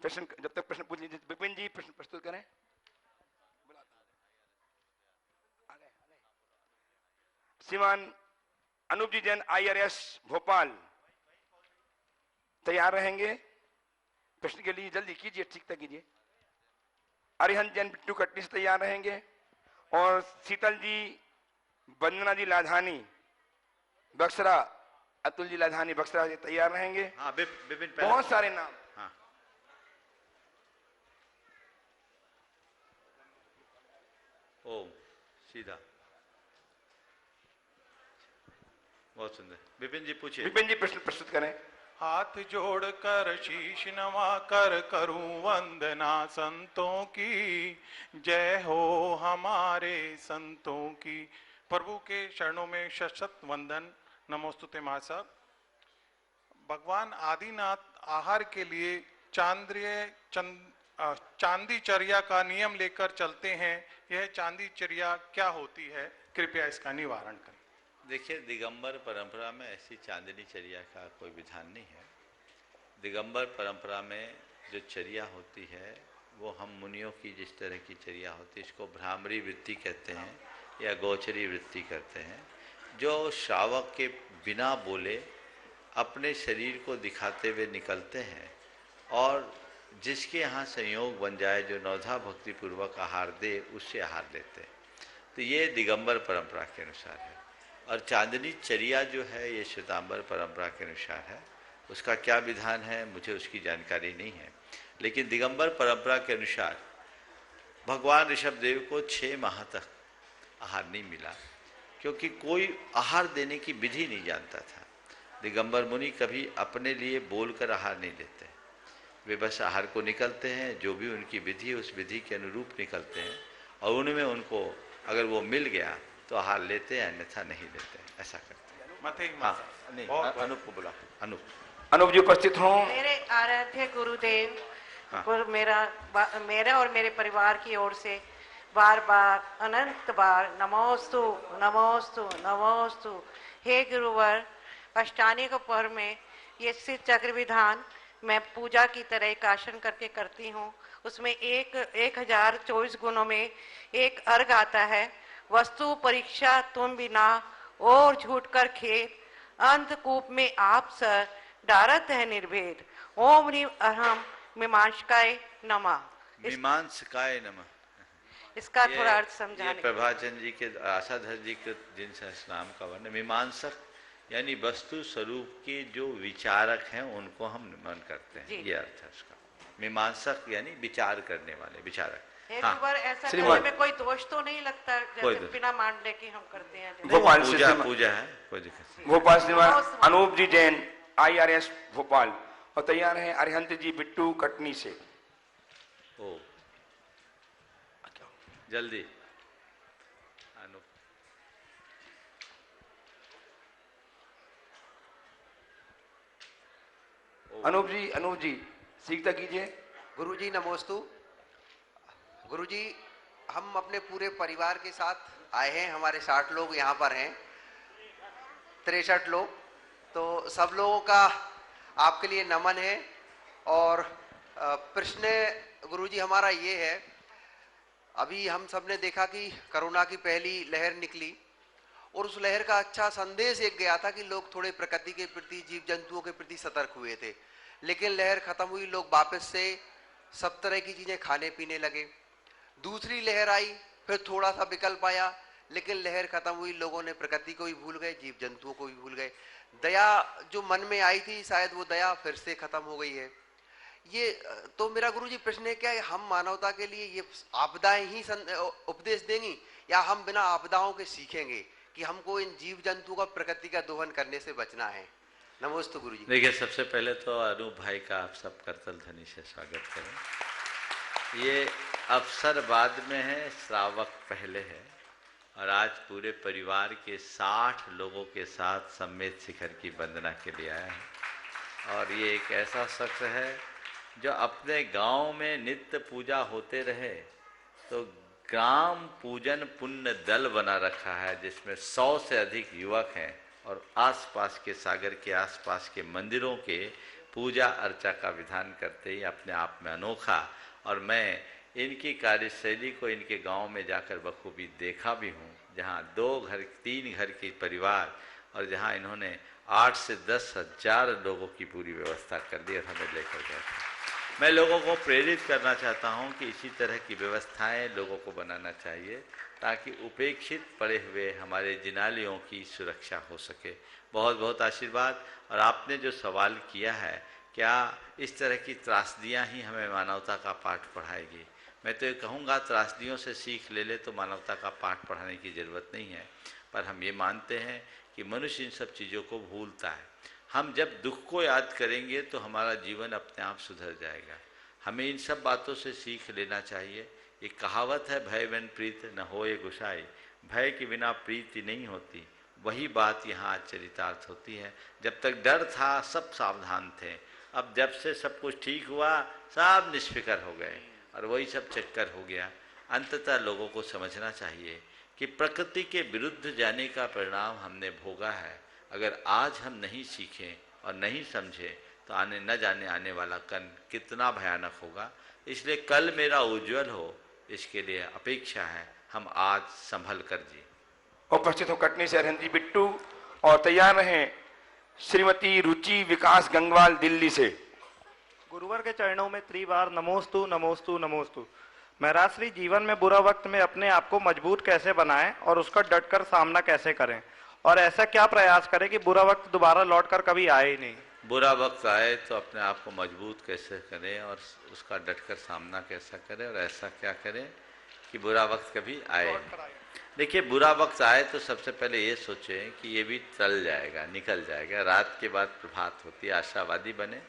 प्रश्न जब तक प्रश्न पूछ लीजिए, विपिन जी प्रश्न प्रस्तुत करें। श्रीमान अनूप जी जैन IRS भोपाल तैयार रहेंगे प्रश्न के लिए, जल्दी कीजिए, ठीक तक कीजिए। अरिहंत जैन बिट्टू कटनी से तैयार रहेंगे और शीतल जी, वंदना जी लाधानी बक्सरा, अतुल जी लाधानी बक्सरा से तैयार रहेंगे। हाँ, विपिन बहुत सारे नाम। हाँ, ओम सीधा, बहुत सुंदर। विपिन जी पूछिए। विपिन जी प्रश्न प्रस्तुत करें। हाथ जोड़कर शीश नवा कर करूं वंदना संतों की, जय हो हमारे संतों की। प्रभु के चरणों में शत वंदन, नमोस्तुते महासाब। भगवान आदिनाथ आहार के लिए चांदी चर्या का नियम लेकर चलते हैं। यह चांदी चर्या क्या होती है, कृपया इसका निवारण करें। देखिए, दिगंबर परंपरा में ऐसी चांदनी चर्या का कोई विधान नहीं है। दिगंबर परंपरा में जो चर्या होती है वो हम मुनियों की जिस तरह की चर्या होती है, इसको भ्रामरी वृत्ति कहते हैं या गोचरी वृत्ति कहते हैं, जो श्रावक के बिना बोले अपने शरीर को दिखाते हुए निकलते हैं और जिसके यहाँ संयोग बन जाए, जो नवधा भक्ति पूर्वक आहार दे, उससे आहार लेते हैं। तो ये दिगंबर परंपरा के अनुसार है। और चांदनी चर्या जो है ये श्वेतांबर परंपरा के अनुसार है। उसका क्या विधान है मुझे उसकी जानकारी नहीं है, लेकिन दिगंबर परंपरा के अनुसार भगवान ऋषभदेव को 6 माह तक आहार नहीं मिला, क्योंकि कोई आहार देने की विधि नहीं जानता था। दिगंबर मुनि कभी अपने लिए बोलकर आहार नहीं देते, वे बस आहार को निकलते हैं, जो भी उनकी विधि है उस विधि के अनुरूप निकलते हैं और उनमें उनको अगर वो मिल गया तो आहार लेते हैं, अन्यथा नहीं लेते हैं, ऐसा करते हैं। हाँ, नहीं, अनूप को बुला। अनूप जी उपस्थित हों। मेरे आराध्य गुरुदेव, हाँ। मेरा और मेरे परिवार की ओर से बार बार अनंत बार नमोस्तु नमोस्तु नमोस्तु। हे गुरुवर, अष्टानी को पर्व में ये सिद्ध चक्र विधान मैं पूजा की तरह एक आसन करके करती हूँ। उसमें 1024 गुणों में एक अर्घ आता है। वस्तु परीक्षा तुम बिना और झूठ कर खेत, अंधकूप में आप सर डारत है निर्भेद। ओम ह्रीम अहम मीमांसकाय नमः। मीमांसकाय नमः। इसका थोड़ा अर्थ समझाने। प्रभाचंद जी के, आशाधर जी के जिन सहस्रनाम का वर्ण, मीमांसक यानी वस्तु स्वरूप के जो विचारक हैं उनको हम नमन करते हैं, ये अर्थ है उसका। मीमांसक यानी विचार करने वाले, विचारक। हाँ। ऐसा करने में कोई दोष तो नहीं लगता, जैसे बिना मानने की हम करते हैं। भोपाल पूजा है, कोई दिक्कत नहीं। भोपाल से अनूप जी जैन IRS भोपाल और तैयार हैं अरिहंत जी बिट्टू कटनी से। ओ जल्दी अनूप। अनूप जी सीखता कीजिए। गुरुजी नमोस्तु। गुरुजी, हम अपने पूरे परिवार के साथ आए हैं, हमारे 60 लोग यहाँ पर हैं, 63 लोग, तो सब लोगों का आपके लिए नमन है। और प्रश्न गुरुजी हमारा ये है, अभी हम सब ने देखा कि कोरोना की पहली लहर निकली और उस लहर का अच्छा संदेश एक गया था कि लोग थोड़े प्रकृति के प्रति, जीव जंतुओं के प्रति सतर्क हुए थे। लेकिन लहर खत्म हुई, लोग वापस से सब तरह की चीजें खाने पीने लगे। दूसरी लहर आई, फिर थोड़ा सा विकल्प आया, लेकिन लहर खत्म हुई, लोगों ने प्रकृति को भी भूल गए, जीव जंतुओं को भी भूल गए। दया जो मन में आई थी, शायद वो दया फिर से खत्म हो गई है। ये तो मेरा गुरुजी प्रश्न है, क्या हम मानवता के लिए ये आपदाएं ही उपदेश देंगी या हम बिना आपदाओं के सीखेंगे कि हमको इन जीव जंतुओं का, प्रकृति का दोहन करने से बचना है? नमस्ते गुरुजी। देखिए, सबसे पहले तो अनूप भाई का आप सब करतल ध्वनि से स्वागत करें। ये अवसर बाद में है, श्रावक पहले है। और आज पूरे परिवार के 60 लोगों के साथ सम्मेद शिखर की वंदना के लिए आए हैं। और ये एक ऐसा शख्स है जो अपने गांव में नित्य पूजा होते रहे तो ग्राम पूजन पुण्य दल बना रखा है, जिसमें 100 से अधिक युवक हैं और आसपास के सागर के आसपास के मंदिरों के पूजा अर्चा का विधान करते ही अपने आप में अनोखा। और मैं इनकी कार्यशैली को इनके गांव में जाकर बखूबी देखा भी हूँ, जहाँ 2-3 घर के परिवार और जहाँ इन्होंने 8 से 10 हजार लोगों की पूरी व्यवस्था कर दी और हमें लेकर गए। मैं लोगों को प्रेरित करना चाहता हूँ कि इसी तरह की व्यवस्थाएं लोगों को बनाना चाहिए ताकि उपेक्षित पड़े हुए हमारे जिनालियों की सुरक्षा हो सके। बहुत बहुत आशीर्वाद। और आपने जो सवाल किया है, क्या इस तरह की त्रासदियाँ ही हमें मानवता का पाठ पढ़ाएगी? मैं तो ये कहूँगा त्रासदियों से सीख ले तो मानवता का पाठ पढ़ाने की ज़रूरत नहीं है। पर हम ये मानते हैं कि मनुष्य इन सब चीज़ों को भूलता है। हम जब दुख को याद करेंगे तो हमारा जीवन अपने आप सुधर जाएगा। हमें इन सब बातों से सीख लेना चाहिए। एक कहावत है, भय बिन प्रीत न होए गुसाई। भय के बिना प्रीति नहीं होती। वही बात यहाँ चरितार्थ होती है। जब तक डर था सब सावधान थे, अब जब से सब कुछ ठीक हुआ सब निष्फिक्र हो गए और वही सब चक्कर हो गया। अंततः लोगों को समझना चाहिए कि प्रकृति के विरुद्ध जाने का परिणाम हमने भोगा है। अगर आज हम नहीं सीखें और नहीं समझें तो न जाने आने वाला कल कितना भयानक होगा। इसलिए कल मेरा उज्जवल हो, इसके लिए अपेक्षा है हम आज संभल कर जी। उपस्थित हो कटनी से अरहंती बिट्टू और तैयार रहें श्रीमती रुचि विकास गंगवाल दिल्ली से। गुरुवर के चरणों में त्रिबार नमोस्तु नमोस्तु नमोस्तु। महाराज श्री, जीवन में बुरा वक्त में अपने आप को मजबूत कैसे बनाएं और उसका डटकर सामना कैसे करें, और ऐसा क्या प्रयास करें कि बुरा वक्त दोबारा लौटकर कभी आए ही नहीं? बुरा वक्त आए तो अपने आप को मजबूत कैसे करें और उसका डटकर सामना कैसा करें, और ऐसा क्या करें कि बुरा वक्त कभी आए। देखिए, बुरा वक्त आए तो सबसे पहले ये सोचें कि ये भी टल जाएगा, निकल जाएगा। रात के बाद प्रभात होती है। आशावादी बने,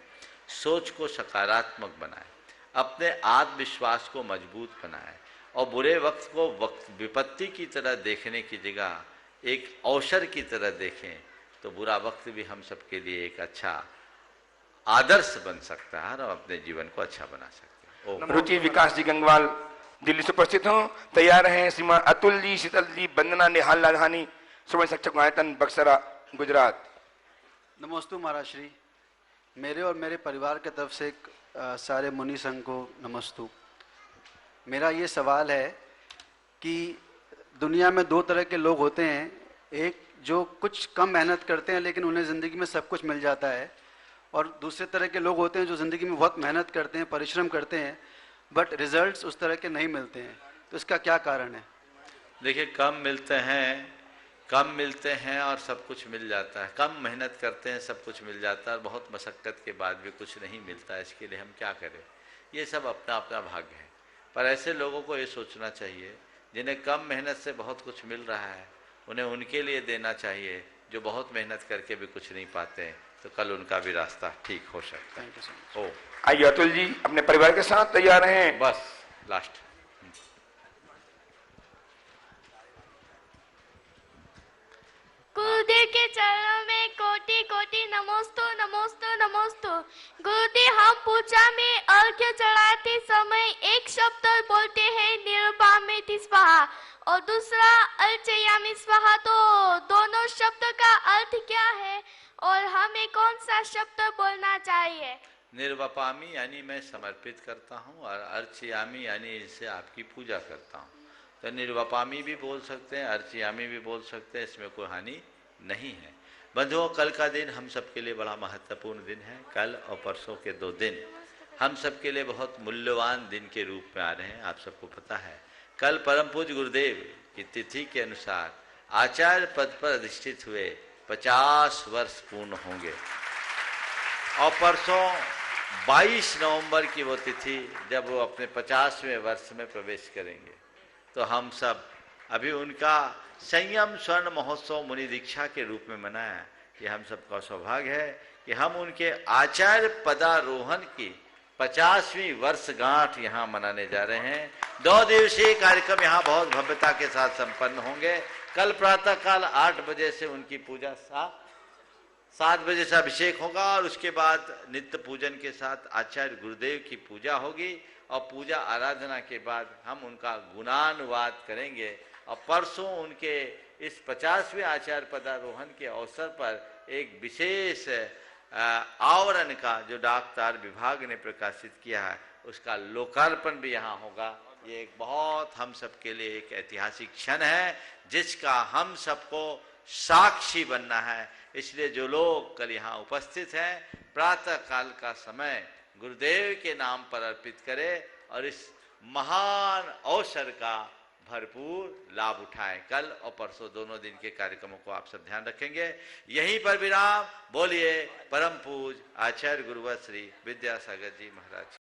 सोच को सकारात्मक बनाएं, अपने आत्मविश्वास को मजबूत बनाएं और बुरे वक्त को विपत्ति की तरह देखने की जगह एक अवसर की तरह देखें तो बुरा वक्त भी हम सबके लिए एक अच्छा आदर्श बन सकता है और अपने जीवन को अच्छा बना सकते हैं। रुचि विकास जी गंगवाल दिल्ली से उपस्थित हो। तैयार हैं श्रीमान अतुल जी, शीतल जी, वंदना, निहाल लाधानी, सुमन शिक्षक आयतन, बक्सरा, गुजरात। नमोस्तु महाराज श्री। मेरे और मेरे परिवार की तरफ से सारे मुनि संघ को नमस्तु। मेरा ये सवाल है कि दुनिया में 2 तरह के लोग होते हैं। एक जो कुछ कम मेहनत करते हैं लेकिन उन्हें ज़िंदगी में सब कुछ मिल जाता है, और दूसरे तरह के लोग होते हैं जो ज़िंदगी में बहुत मेहनत करते हैं, परिश्रम करते हैं, बट रिजल्ट्स उस तरह के नहीं मिलते हैं। तो इसका क्या कारण है? देखिए, कम मिलते हैं और सब कुछ मिल जाता है। कम मेहनत करते हैं, सब कुछ मिल जाता है, और बहुत मशक्क़त के बाद भी कुछ नहीं मिलता है। इसके लिए हम क्या करें? ये सब अपना अपना भाग्य है। पर ऐसे लोगों को ये सोचना चाहिए जिन्हें कम मेहनत से बहुत कुछ मिल रहा है, उन्हें उनके लिए देना चाहिए जो बहुत मेहनत करके भी कुछ नहीं पाते हैं, तो कल उनका भी रास्ता ठीक हो सकता है। आइए अतुल जी अपने परिवार के साथ तैयार हैं। बस लास्ट। गुरुदेव के चरणों में कोटि कोटि नमोस्तु नमोस्तु नमोस्तु। गुरुदेव, हम पूजा में अर्घ्य चढ़ाते समय एक शब्द बोलते हैं निरुपामेति स्वाहा और दूसरा अर्चयामि स्वाहा, तो दोनों शब्द का अर्थ क्या है और हमें कौन सा शब्द बोलना चाहिए? निर्वपामी यानी मैं समर्पित करता हूँ, और अर्चयामी यानी इनसे आपकी पूजा करता हूँ। तो निर्वपामी भी बोल सकते हैं, अर्चयामी भी बोल सकते हैं, इसमें कोई हानि नहीं है। बंधुओं, कल का दिन हम सबके लिए बड़ा महत्वपूर्ण दिन है। कल और परसों के 2 दिन हम सबके लिए बहुत मूल्यवान दिन के रूप में आ रहे हैं। आप सबको पता है, कल परम पूज्य गुरुदेव की तिथि के अनुसार आचार्य पद पर अधिष्ठित हुए 50 वर्ष पूर्ण होंगे, और परसों 22 नवंबर की वो तिथि जब वो अपने 50वें वर्ष में प्रवेश करेंगे, तो हम सब अभी उनका संयम स्वर्ण महोत्सव मुनि दीक्षा के रूप में मनाया। ये हम सबका सौभाग्य है कि हम उनके आचार्य पदारोहण की 50वीं वर्षगांठ यहाँ मनाने जा रहे हैं। 2 दिवसीय कार्यक्रम यहाँ बहुत भव्यता के साथ संपन्न होंगे। कल प्रातः काल 8 बजे से उनकी पूजा 7 बजे से अभिषेक होगा और उसके बाद नित्य पूजन के साथ आचार्य गुरुदेव की पूजा होगी और पूजा आराधना के बाद हम उनका गुणानुवाद करेंगे। और परसों उनके इस 50वें आचार्य पदारोहण के अवसर पर एक विशेष आवरण का जो डाकतार विभाग ने प्रकाशित किया है उसका लोकार्पण भी यहाँ होगा। ये एक बहुत हम सबके लिए एक ऐतिहासिक क्षण है जिसका हम सबको साक्षी बनना है। इसलिए जो लोग कल यहाँ उपस्थित हैं प्रातः काल का समय गुरुदेव के नाम पर अर्पित करें और इस महान अवसर का भरपूर लाभ उठाएं। कल और परसों दोनों दिन के कार्यक्रमों को आप सब ध्यान रखेंगे। यहीं पर विराम। बोलिए परम पूज आचार्य गुरुवर श्री विद्यासागर जी महाराज।